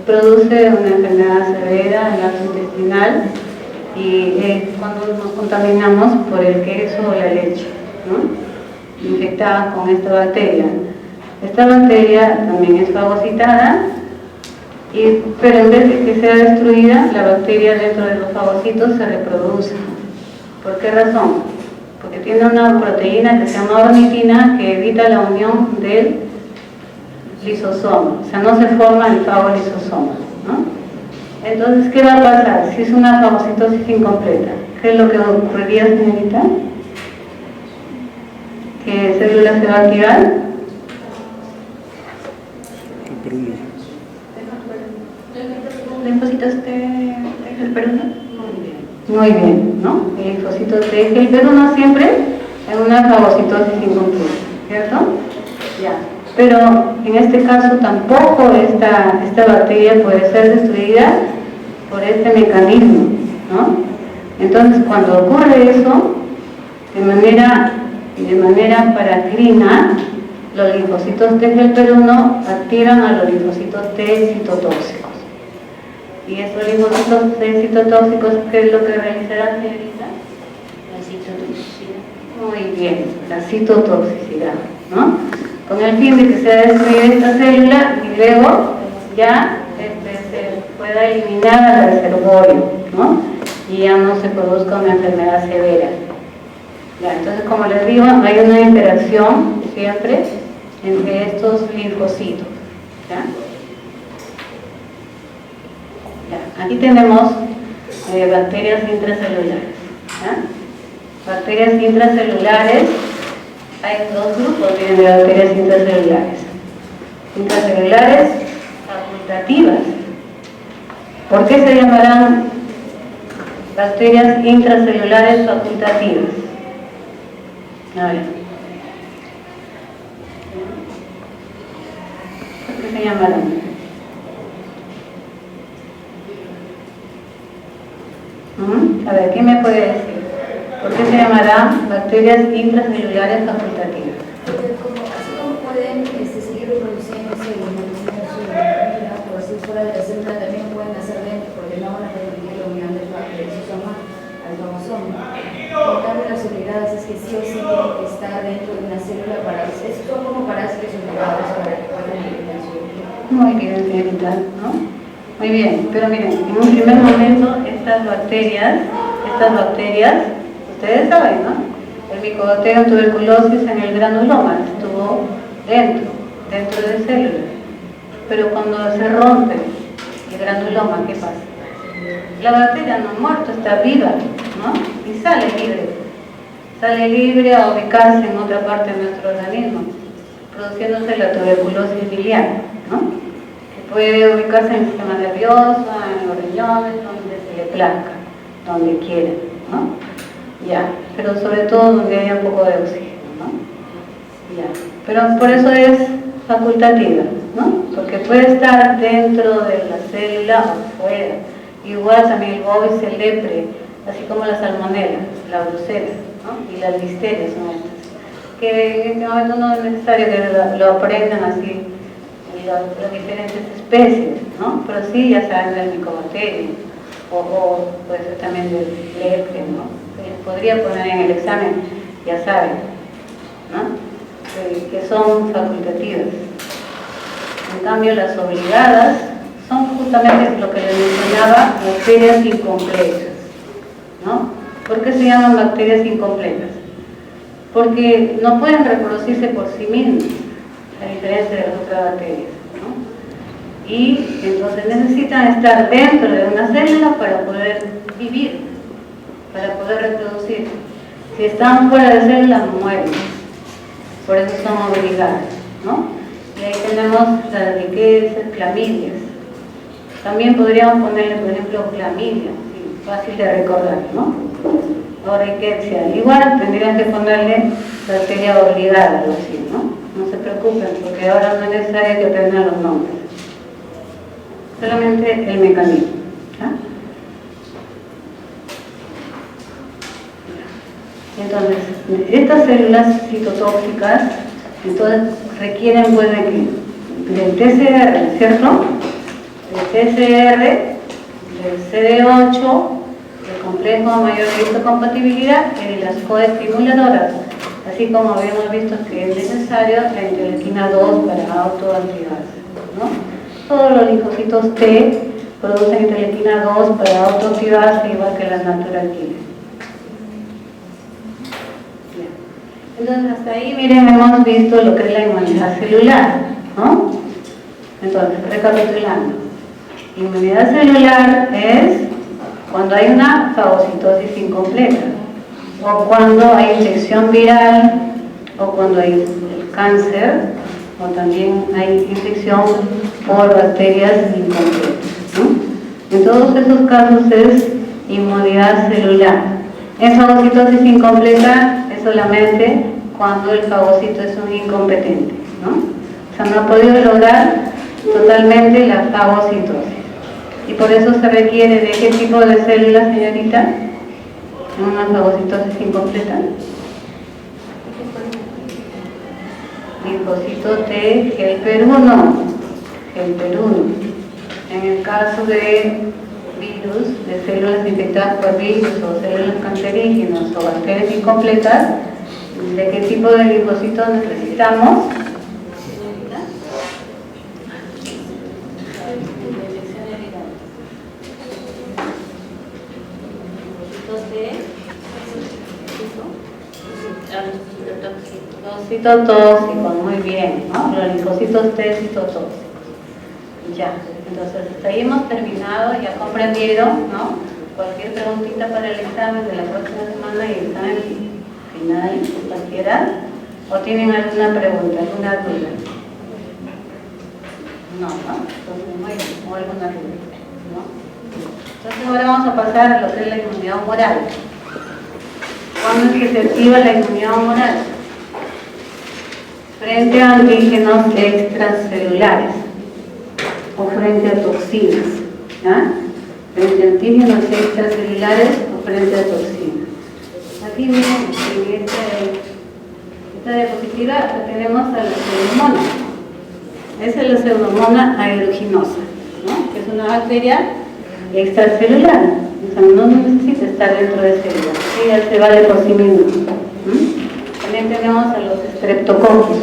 produce una enfermedad severa en el acto intestinal y cuando nos contaminamos por el queso o la leche, ¿no? Infectada con esta bacteria. Esta bacteria también es fagocitada, pero en vez de que sea destruida, la bacteria dentro de los fagocitos se reproduce. ¿Por qué razón? Porque tiene una proteína que se llama ornitina que evita la unión del lisosoma, o sea, no se forma el fagolisosoma, ¿no? Entonces, ¿qué va a pasar si es una fagocitosis incompleta? ¿Qué es lo que ocurriría, señorita? ¿Qué célula se va a activar? ¿Linfocitos de GPR1? Muy bien, ¿no? El linfocito T GPR1 siempre en una fagocitosis incompleta, ¿cierto? Ya. Pero en este caso tampoco esta bacteria puede ser destruida por este mecanismo, ¿no? Entonces, cuando ocurre eso, de manera paracrina, los linfocitos T GPR1 activan a los linfocitos T citotóxicos. Y estos linfocitos T citotóxicos, ¿qué es lo que realizarán, señorita? La citotoxicidad. Muy bien, la citotoxicidad, ¿no? Con el fin de que sea destruida esta célula y luego ya se pueda eliminar al reservorio, ¿no? Y ya no se produzca una enfermedad severa. Ya, entonces, como les digo, hay una interacción siempre entre estos linfocitos, ¿ya? Ya, aquí tenemos bacterias intracelulares, ¿ya? Bacterias intracelulares. Hay dos grupos de bacterias intracelulares. Intracelulares facultativas. ¿Por qué se llamarán bacterias intracelulares facultativas? A ver. ¿Por qué se llamarán? A ver, ¿quién me puede decir? ¿Por qué se llamarán bacterias intracelulares facultativas? Porque así como pueden seguir reproduciéndose y mantener su vida, por así fuera de la célula, también pueden hacer dentro, porque no van a permitir la unión del lisosoma al cromosoma. En cambio, las obligadas es que sí o sí tienen que estar dentro de una célula para eso, son como parásitos obligados para que puedan eliminar su vida. Muy bien, señorita, ¿no? Muy bien, pero miren, en un primer momento estas bacterias, ustedes saben, ¿no? El Mycobacterium tuberculosis en el granuloma estuvo dentro de células. Pero cuando se rompe el granuloma, ¿qué pasa? La bacteria no ha muerto, está viva, ¿no? Y sale libre a ubicarse en otra parte de nuestro organismo, produciéndose la tuberculosis biliar, ¿no? Que puede ubicarse en el sistema nervioso, en los riñones, donde se le plazca, donde quiera, ¿no? Ya, pero sobre todo donde haya un poco de oxígeno, ¿no? Ya, pero por eso es facultativa, ¿no? Porque puede estar dentro de la célula o fuera. Igual también el bovis, el lepre, así como la salmonela, la brucela, ¿no? Y las listerias son estas. Que en este momento no es necesario que lo aprendan así las diferentes especies, ¿no? Pero sí ya saben del Mycobacterium o puede ser también del lepre, ¿no? Podría poner en el examen, ya saben, ¿no? Que son facultativas. En cambio, las obligadas son justamente lo que les mencionaba, bacterias incompletas, ¿no? ¿Por qué se llaman bacterias incompletas? porque no pueden reproducirse por sí mismos, a diferencia de las otras bacterias, ¿no? Y entonces necesitan estar dentro de una célula para poder vivir, para poder reproducir. Si están fuera de célula, mueren. Por eso son obligadas, ¿no? Y ahí tenemos las riquezas, clamidias. También podríamos ponerle, por ejemplo, clamidia, sí, fácil de recordar, ¿no? O riqueza. Igual tendrían que ponerle bacteria obligada, algo así, ¿no? No se preocupen, porque ahora no es necesario que aprendan los nombres. Solamente el mecanismo. ¿Ah? Entonces, estas células citotóxicas entonces requieren pues del TCR, ¿cierto? Del TCR, del CD8, del complejo mayor de histocompatibilidad y de las coestimuladoras, así como habíamos visto que es necesario la interleuquina 2 para autoactivarse, ¿no? Todos los linfocitos T producen interleuquina 2 para autoactivarse igual que las natural killer. Entonces hasta ahí, miren, hemos visto lo que es la inmunidad celular, ¿no? Entonces, recapitulando, inmunidad celular es cuando hay una fagocitosis incompleta, o cuando hay infección viral, o cuando hay cáncer, o también hay infección por bacterias incompletas, ¿no? En todos esos casos es inmunidad celular. En fagocitosis incompleta es solamente cuando el fagocito es un incompetente, ¿no? O sea, no ha podido lograr totalmente la fagocitosis. Y por eso se requiere de qué tipo de células, señorita, una fagocitosis incompleta. Linfocito T, helper 1, helper 1. En el caso de virus, de células infectadas por virus o células cancerígenas o bacterias incompletas, ¿de qué tipo de linfocitos necesitamos? Los citotóxicos, muy bien, ¿no? Los linfocitos T citotóxicos. Ya, entonces hasta ahí hemos terminado, ya comprendieron, ¿no? Cualquier preguntita para el examen de la próxima semana y el examen final, cualquiera, o tienen alguna pregunta, alguna duda. No, ¿no? Entonces, muy bien, o alguna duda, ¿no? Entonces ahora vamos a pasar a lo que es la inmunidad humoral. ¿Cuándo es que se activa la inmunidad humoral? Frente a antígenos extracelulares o frente a toxinas, ¿ya? Frente a antígenos extracelulares o frente a toxinas. Aquí miren, en esta diapositiva acá tenemos a la pseudomonas. Esa es la pseudomonas aeruginosa, ¿no? Que es una bacteria extracelular, o sea, no necesita estar dentro de células, ella se vale por sí misma. También tenemos a los streptococcus,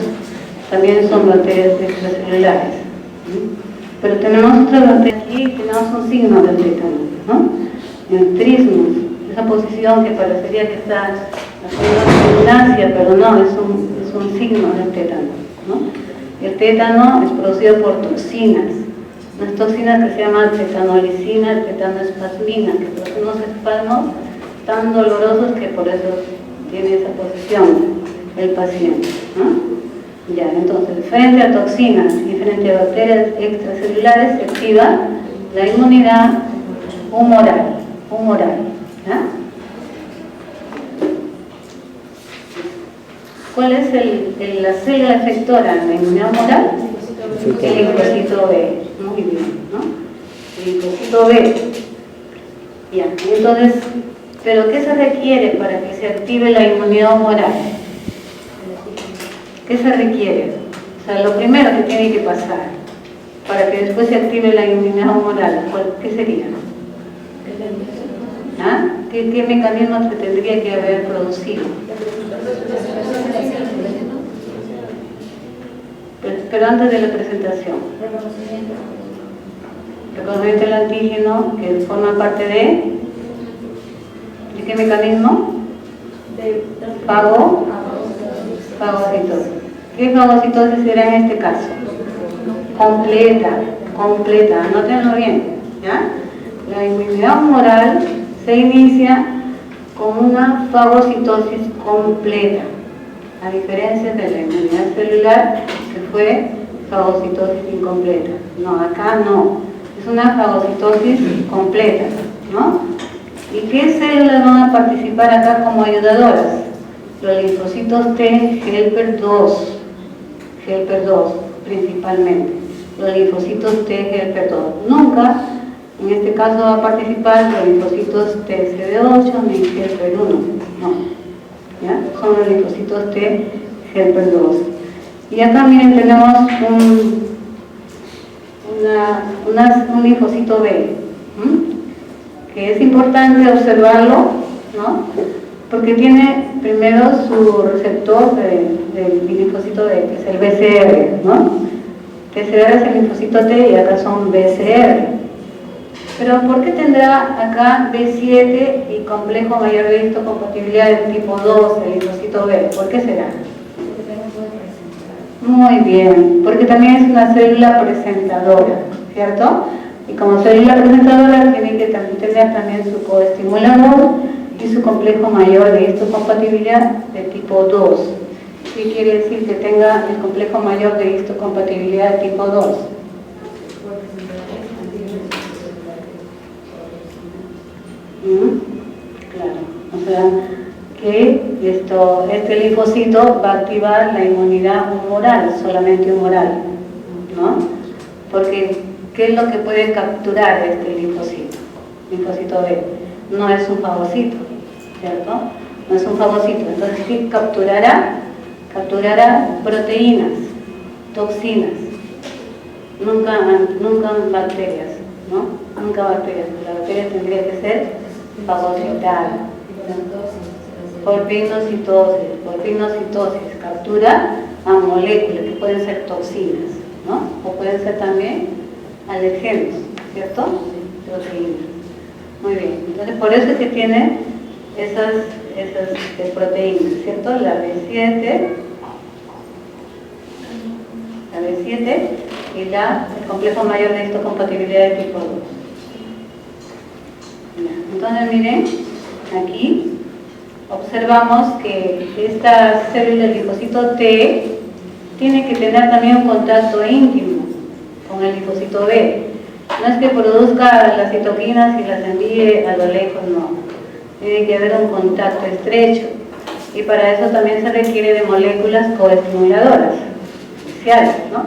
también son bacterias extracelulares. Pero tenemos otra bacteria aquí, tenemos un signo del tétano, ¿no? El trismus, esa posición que parecería que está haciendo gimnasia, pero no, es un signo del tétano, ¿no? El tétano es producido por toxinas, unas toxinas que se llaman tetanolicina, tetanoespasmina, que producen unos espasmos tan dolorosos que por eso tiene esa posición el paciente, ¿no? Ya, entonces, frente a toxinas y frente a bacterias extracelulares se activa la inmunidad humoral, ¿ya? ¿Cuál es la célula efectora en la inmunidad humoral? El linfocito B, muy bien, ¿no? El linfocito B. Ya, entonces, ¿pero qué se requiere para que se active la inmunidad humoral? ¿Qué se requiere? O sea, lo primero que tiene que pasar para que después se active la inmunidad humoral, ¿qué sería? ¿Ah? ¿Qué mecanismos se tendría que haber producido? Pero antes de la presentación. Reconocimiento del antígeno, que forma parte ¿de qué mecanismo? Fagocitosis. ¿Qué fagocitosis será en este caso? Completa, anótenlo bien, ¿ya? La inmunidad humoral se inicia con una fagocitosis completa, a diferencia de la inmunidad celular, que fue fagocitosis incompleta. No, acá no, es una fagocitosis completa, ¿no? ¿Y qué células van a participar acá como ayudadoras? Los linfocitos T helper 2 principalmente, los linfocitos T helper 2. Nunca, en este caso, va a participar los linfocitos TCD8 ni helper 1, no, ¿ya? Son los linfocitos T helper 2. Y acá miren, tenemos un linfocito B, que es importante observarlo, ¿no? Porque tiene primero su receptor del linfocito B, que es el BCR, ¿no? TCR es el linfocito T y acá son BCR. Pero ¿por qué tendrá acá B7 y complejo mayor de histocompatibilidad del tipo 2, el linfocito B? ¿Por qué será? Muy bien, porque también es una célula presentadora, ¿cierto? Y como célula presentadora tiene que tener también su coestimulador y su complejo mayor de histocompatibilidad de tipo 2. ¿Qué quiere decir que tenga el complejo mayor de histocompatibilidad de tipo 2? Claro, o sea que este linfocito va a activar la inmunidad humoral, solamente humoral, ¿no? Porque ¿qué es lo que puede capturar este linfocito? Linfocito B. No es un fagocito, ¿cierto? No es un fagocito. Entonces, ¿qué capturará? Capturará proteínas, toxinas. Nunca bacterias, ¿no? Nunca bacterias. La bacteria tendría que ser fagocitada. Por pignocitosis captura a moléculas que pueden ser toxinas, ¿no? O pueden ser también alergenos, ¿cierto? Proteínas. Muy bien, entonces por eso es que tiene esas proteínas, ¿cierto? La B7 y el complejo mayor de histocompatibilidad de tipo 2. Entonces miren, aquí observamos que esta célula del linfocito T tiene que tener también un contacto íntimo con el linfocito B. No es que produzca las citoquinas y las envíe a lo lejos, no. Tiene que haber un contacto estrecho. Y para eso también se requiere de moléculas coestimuladoras especiales, ¿no?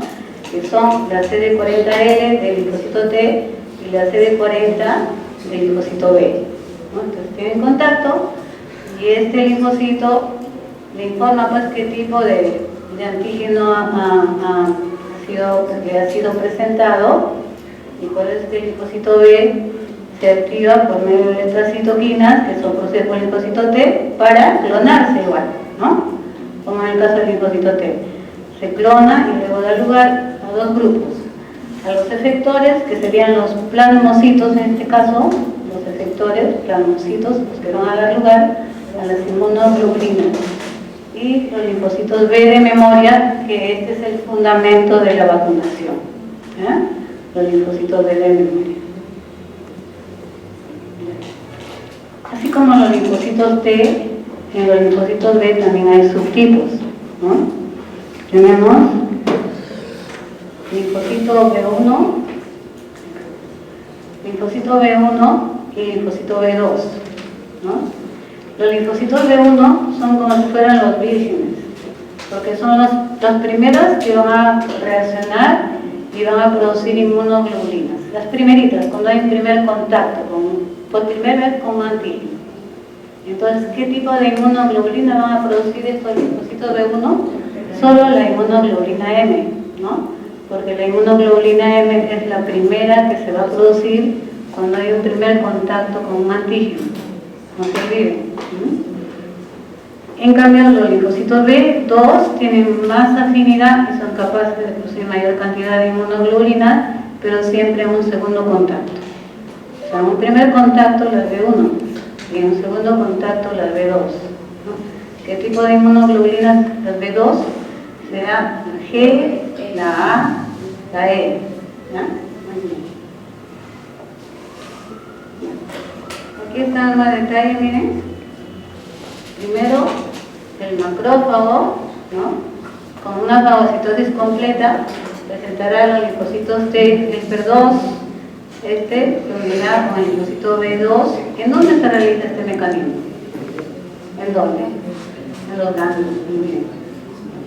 Que son la CD40L del linfocito T y la CD40 del linfocito B, ¿no? Entonces tienen contacto y este linfocito le informa pues qué tipo de antígeno le ha sido presentado, y por eso este linfocito B se activa por medio de estas citoquinas que son producidas por el linfocito T para clonarse igual, ¿no? Como en el caso del linfocito T. Se clona y luego da lugar a dos grupos. A los efectores, que serían los plasmocitos en este caso, los efectores, plasmocitos, los que van a dar lugar a las inmunoglobulinas. Y los linfocitos B de memoria, que este es el fundamento de la vacunación. Los linfocitos B de memoria. Así como los linfocitos T, en los linfocitos B también hay subtipos, ¿no? Tenemos linfocito B1 y linfocito B2, ¿no? Los linfocitos B1 son como si fueran los vírgenes, porque son los primeros que van a reaccionar y van a producir inmunoglobulinas. Las primeritas, cuando hay un primer contacto, por primera vez con un antígeno. Entonces, ¿qué tipo de inmunoglobulina van a producir estos linfocitos B1? Solo la inmunoglobulina M, ¿no? Porque la inmunoglobulina M es la primera que se va a producir cuando hay un primer contacto con un antígeno. No se olviden. En cambio, los linfocitos B2 tienen más afinidad y son capaces de producir mayor cantidad de inmunoglobulina, pero siempre en un segundo contacto. O sea, en un primer contacto la B1 y en un segundo contacto la B2, ¿no? que el tipo de inmunoglobulinas B2 será la G, la A, la E. ¿Ya? Muy bien. Aquí está más detalle, miren. Primero, el macrófago, ¿no? Con una fagocitosis completa, presentará los linfocitos T, LIMPER2, se unirá con el linfocito B2. ¿En dónde se realiza este mecanismo? ¿En dónde? En los ganglios, muy bien.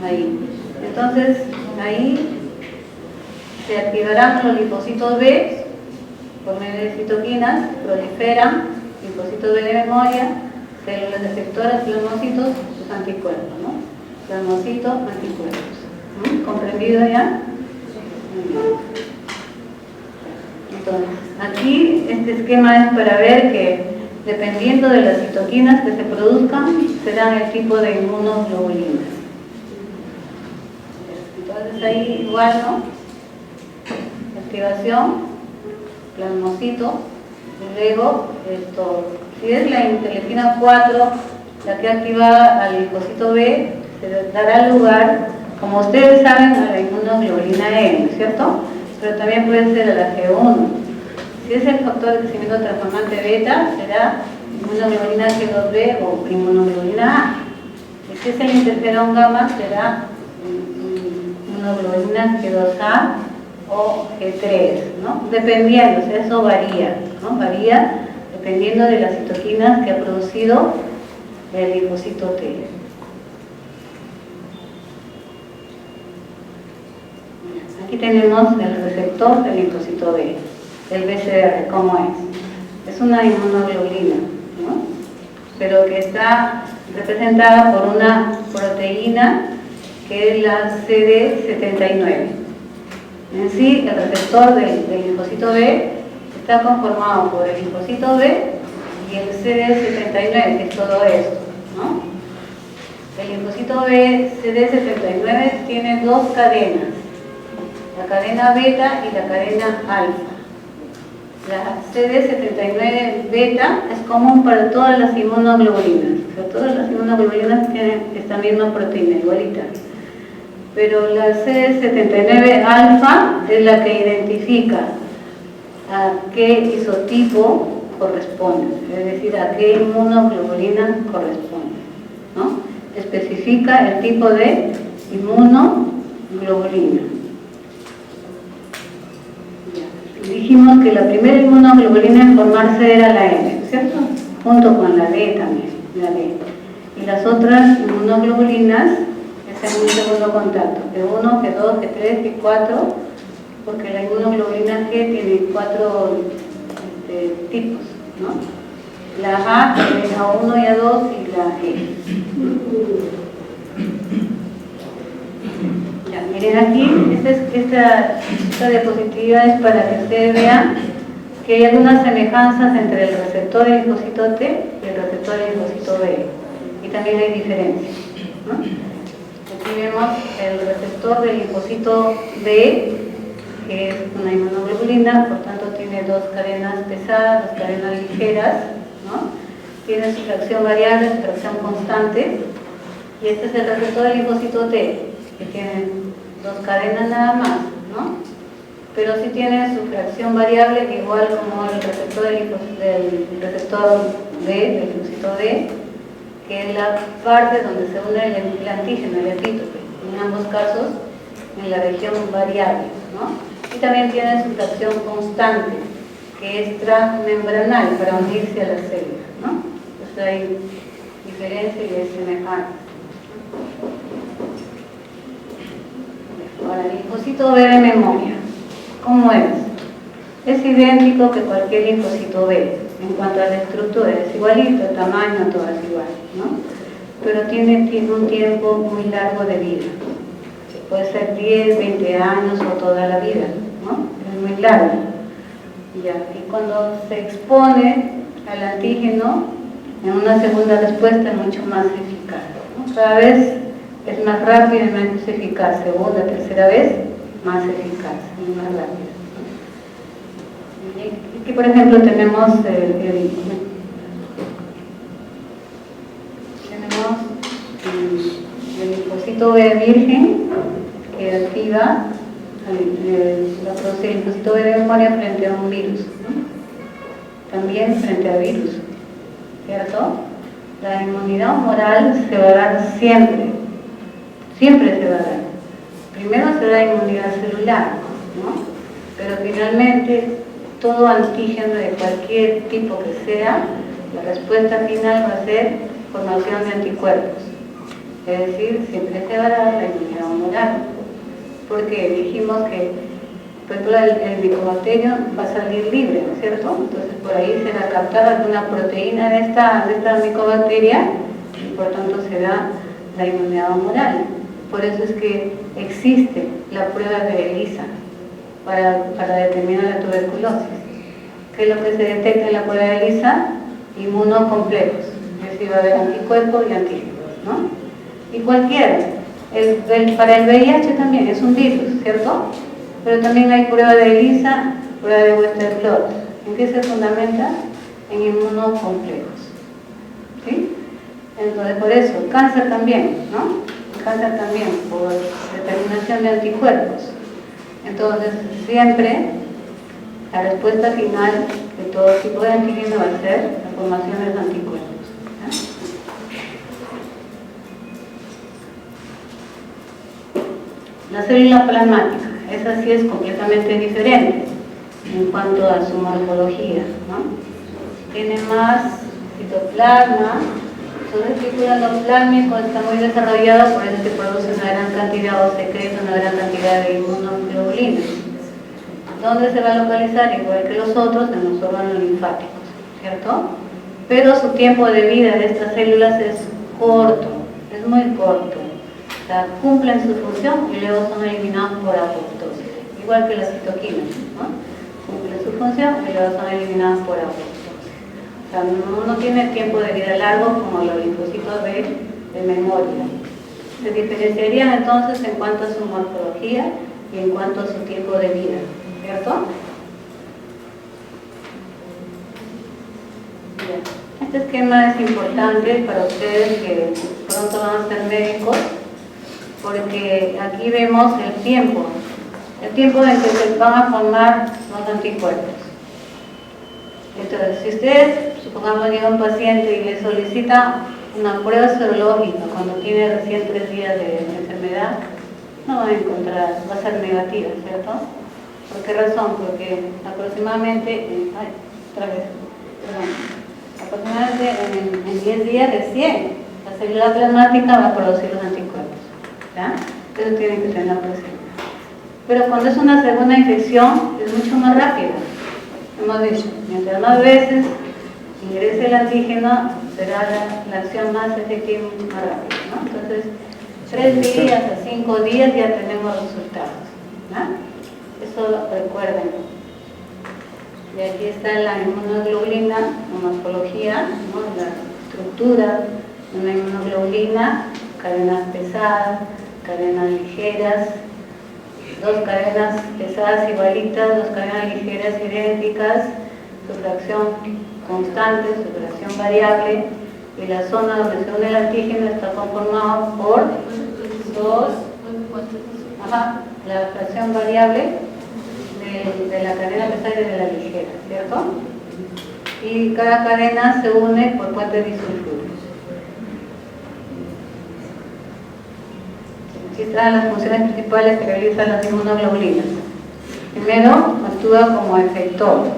Ahí. Entonces, ahí se activarán los linfocitos B por medio de citoquinas, proliferan linfocitos B de memoria, células receptoras, plasmocitos, sus anticuerpos, ¿no? Plasmocitos, anticuerpos. ¿Comprendido ya? Muy bien. Entonces, aquí este esquema es para ver que dependiendo de las citoquinas que se produzcan, serán el tipo de inmunoglobulinas. Entonces ahí igual, ¿no? Activación, plasmocito, y luego si es la interleucina 4 la que activa al linfocito B, se dará lugar, como ustedes saben, a la inmunoglobulina E, ¿no es cierto? Pero también puede ser a la G1. Si es el factor de crecimiento transformante beta, será inmunoglobulina G2B o inmunoglobulina A. Y si es el interferón gamma, será inmunoglobulina G2A o G3, ¿no? Dependiendo, o sea, eso varía, ¿no? Varía dependiendo de las citoquinas que ha producido el linfocito T. Aquí tenemos el receptor del linfocito B, el BCR, ¿cómo es? Es una inmunoglobulina, ¿no? Pero que está representada por una proteína que es la CD79. En sí, el receptor del linfocito B está conformado por el linfocito B y el CD79, que es todo esto, ¿no? El linfocito B CD79 tiene dos cadenas, la cadena beta y la cadena alfa. La CD79 beta es común para todas las inmunoglobulinas, o sea, todas las inmunoglobulinas tienen esta misma proteína, igualita. Pero la CD79 alfa es la que identifica a qué isotipo corresponde, es decir, a qué inmunoglobulina corresponde, ¿no? Especifica el tipo de inmunoglobulina. Dijimos que la primera inmunoglobulina en formarse era la M, ¿cierto? Junto con la D también, la D. Y las otras inmunoglobulinas es en un segundo contacto, G1, G2, G3, G4, porque la inmunoglobulina G tiene 4 tipos, ¿no? La A tiene A1 y A2 y la E. Ya, miren aquí, esta diapositiva es para que ustedes vean que hay algunas semejanzas entre el receptor del linfocito T y el receptor del linfocito B. Y también hay diferencias, ¿no? Aquí vemos el receptor del linfocito B, que es una inmunoglobulina, por tanto tiene dos cadenas pesadas, dos cadenas ligeras, ¿no? Tiene su fracción variable, su fracción constante, y este es el receptor del linfocito T, que tiene dos cadenas nada más, ¿no? Pero sí tiene su fracción variable, igual como el receptor del receptor B, del linfocito B, que es la parte donde se une el antígeno, el epítope, en ambos casos en la región variable, ¿no? Y también tiene su fracción constante, que es transmembranal para unirse a las células, ¿no? Entonces hay diferencia y es semejante. Ahora, el linfocito B de memoria, ¿cómo es? Es idéntico que cualquier linfocito B, en cuanto a la estructura, es igualito, el tamaño, todo es igual, ¿no? Pero tiene un tiempo muy largo de vida. Puede ser 10, 20 años o toda la vida, ¿no? Es muy largo. Ya. Y cuando se expone al antígeno, en una segunda respuesta es mucho más eficaz, ¿no? Cada vez es más rápido y menos eficaz. Segunda, tercera vez, más eficaz y más rápido. Y aquí, por ejemplo, tenemos linfocito B virgen que activa, va a producir el linfocito B de memoria frente a un virus, ¿no? También frente a virus, ¿cierto? La inmunidad humoral se va a dar siempre, siempre se va a dar. Primero se da inmunidad celular, ¿no? Pero finalmente todo antígeno de cualquier tipo que sea, la respuesta final va a ser formación de anticuerpos. Es decir, siempre se va a dar la inmunidad humoral. Porque dijimos que, por ejemplo, el micobacterio va a salir libre, ¿no es cierto? Entonces por ahí se va a captar alguna proteína de esta micobacteria y por tanto se da la inmunidad humoral. Por eso es que existe la prueba de ELISA para determinar la tuberculosis. ¿Qué es lo que se detecta en la prueba de ELISA? Inmunocomplejos, es decir, va a haber anticuerpos y antígenos, ¿no? Y cualquiera. Para el VIH también es un virus, ¿cierto? Pero también hay prueba de ELISA, prueba de Western blot. ¿En qué se fundamenta? En inmunocomplejos, ¿sí? Entonces, por eso, cáncer también, ¿no? Cáncer también, por determinación de anticuerpos. Entonces, siempre la respuesta final de todo tipo de antígeno va a ser la formación de los anticuerpos. La célula plasmática, esa sí es completamente diferente en cuanto a su morfología, ¿no? Tiene más citoplasma, su retículo endoplasmático está muy desarrollado, por eso se produce una gran cantidad o secreta una gran cantidad de inmunoglobulinas. ¿Dónde se va a localizar? Igual que los otros, en los órganos linfáticos, ¿cierto? Pero su tiempo de vida de estas células es corto, es muy corto. O sea, cumplen su función y luego son eliminados por apoptosis, igual que las citoquinas, ¿no? Cumplen su función y luego son eliminadas por apoptosis. O sea, no tiene tiempo de vida largo como los linfocitos de memoria. Se diferenciarían entonces en cuanto a su morfología y en cuanto a su tiempo de vida, ¿cierto? Bien. Este esquema es importante para ustedes que pronto van a ser médicos, porque aquí vemos el tiempo en que se van a formar los anticuerpos. Entonces, si ustedes, supongamos, llega un paciente y le solicita una prueba serológica cuando tiene recién 3 días de enfermedad, no van a encontrar, va a ser negativa, ¿cierto? ¿Por qué razón? Porque aproximadamente, en 10 días recién, la célula plasmática va a producir los anticuerpos, ¿ya? Eso tienen que tenerlo presente. Pero cuando es una segunda infección, es mucho más rápido. Hemos dicho, mientras más veces ingrese el antígeno, será la acción más efectiva y más rápida, ¿no? Entonces, 3 días a 5 días ya tenemos resultados, ¿no? Eso recuerden. Y aquí está la inmunoglobulina, la morfología, ¿no? La estructura de una inmunoglobulina, cadenas pesadas, cadenas ligeras, 2 cadenas pesadas igualitas, 2 cadenas ligeras idénticas, su fracción constante, su fracción variable, y la zona donde se une el antígeno está conformada por 2, la fracción variable de la cadena pesada y de la ligera, ¿cierto? Y cada cadena se une por puentes disulfuros. Aquí están las funciones principales que realizan las inmunoglobulinas. Primero, actúa como efector,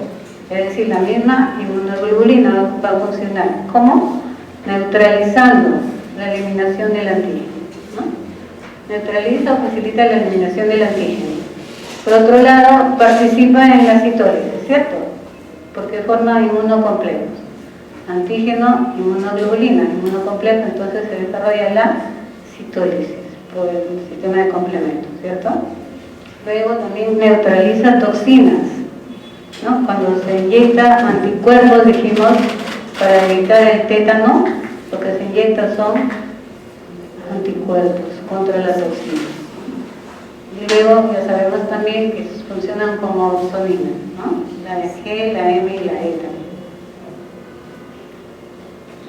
es decir, la misma inmunoglobulina va a funcionar. ¿Cómo? Neutralizando la eliminación del antígeno, ¿no? Neutraliza o facilita la eliminación del antígeno. Por otro lado, participa en la citólisis, ¿cierto? Porque forma inmunocomplejos. Antígeno, inmunoglobulina, inmunocomplejo, entonces se desarrolla la citólisis por el sistema de complementos, ¿cierto? Luego también neutraliza toxinas, ¿no? Cuando se inyecta anticuerpos, dijimos, para evitar el tétano, lo que se inyecta son anticuerpos contra la toxina. Y luego ya sabemos también que funcionan como opsoninas, ¿no? La G, la M y la E también.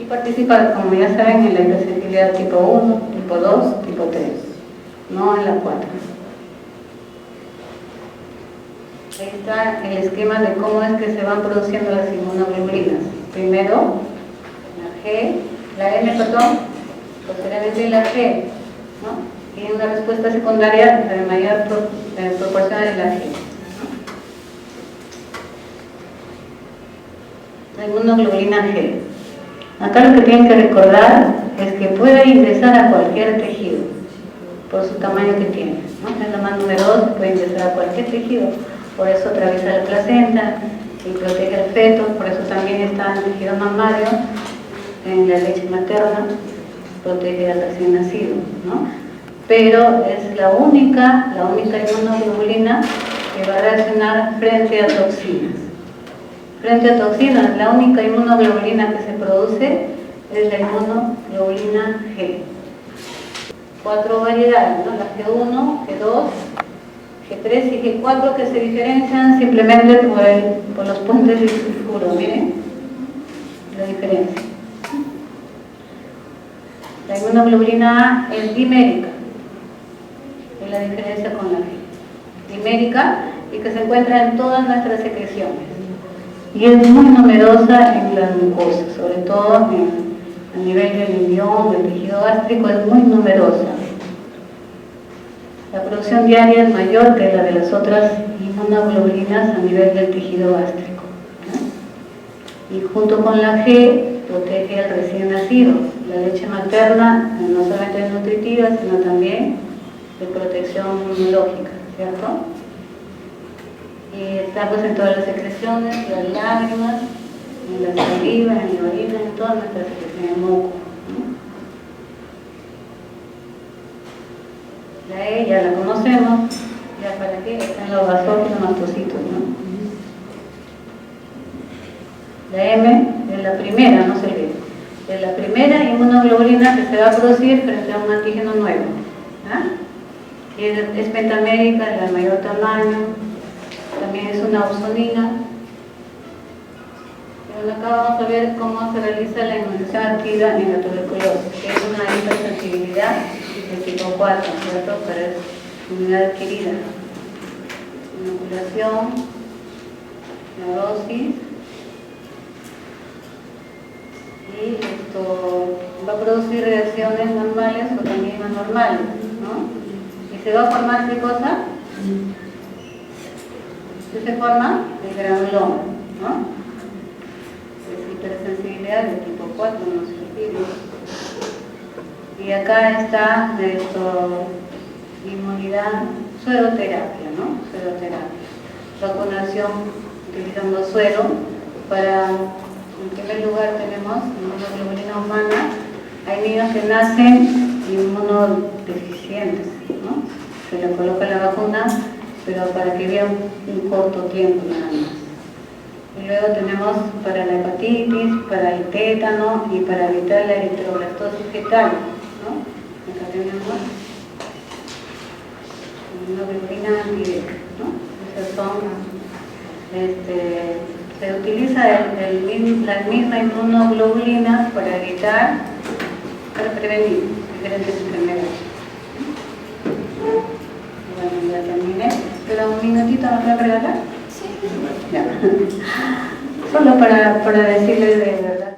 Y participa, como ya saben, en la hipersensibilidad tipo 1, tipo 2, tipo 3. no en la 4. Ahí está el esquema de cómo es que se van produciendo las inmunoglobulinas. Primero, la G, la M, perdón, posteriormente la G, ¿no? Y una respuesta secundaria de mayor proporción de la G. La inmunoglobulina G. Acá lo que tienen que recordar es que puede ingresar a cualquier tejido por su tamaño que tiene, ¿no? Es la más numerosa, puede ingresar a cualquier tejido, por eso atraviesa la placenta y protege al feto, por eso también está en el tejido mamario, en la leche materna, protege al recién nacido, ¿no? Pero es la única inmunoglobulina que va a reaccionar frente a toxinas. Frente a toxinas, la única inmunoglobulina que se produce es la inmunoglobulina G. 4 variedades, ¿no? La G1, G2, G3 y G4 que se diferencian simplemente por los puntos de sulfuro. Miren la diferencia. La inmunoglobulina A es dimérica, es la diferencia con la G. Dimérica y que se encuentra en todas nuestras secreciones. Y es muy numerosa en la glucosa, sobre todo a nivel del riñón, del tejido gástrico, es muy numerosa. La producción diaria es mayor que la de las otras inmunoglobulinas a nivel del tejido gástrico, ¿no? Y junto con la G protege al recién nacido. La leche materna no solamente es nutritiva, sino también de protección inmunológica, ¿cierto? Y está pues en todas las secreciones, las lágrimas, en la saliva, en la orina, en todas nuestras secreciones, en el moco, ¿no? La E ya la conocemos, ya para qué, está en los basófilos mastocitos, ¿no? La M es la primera, no se olvide, es la primera inmunoglobulina que se va a producir frente a un antígeno nuevo, ¿ah? Y es pentamérica, es de mayor tamaño, también es una opsonina. Pero acá vamos a ver cómo se realiza la inmunización activa en la tuberculosis, que es una hipersensibilidad de tipo 4, ¿cierto? Pero es inmunidad adquirida. Inoculación, la dosis, y esto va a producir reacciones normales o también anormales, ¿no? Y se va a formar ¿qué cosa? ¿Qué se forma? El granuloma, ¿no? Es hipersensibilidad de tipo 4, no se olvide. Y acá está esto, inmunidad, sueroterapia, ¿no? Sueroterapia. Vacunación utilizando suero para, en primer lugar tenemos inmunoglobulina humana. Hay niños que nacen inmunodeficientes, ¿no? Se les coloca la vacuna, pero para que vean un corto tiempo nada más. Y luego tenemos para la hepatitis, para el tétano y para evitar la eritroblastosis fetal, ¿no? Acá tenemos inmunoglobulina antiviral, ¿no? Esas son, se utiliza la misma inmunoglobulina para evitar, para prevenir diferentes enfermedades. Bueno, ya terminé. ¿Pero un minutito me puede regalar? Sí. Ya. Solo para decirles de verdad.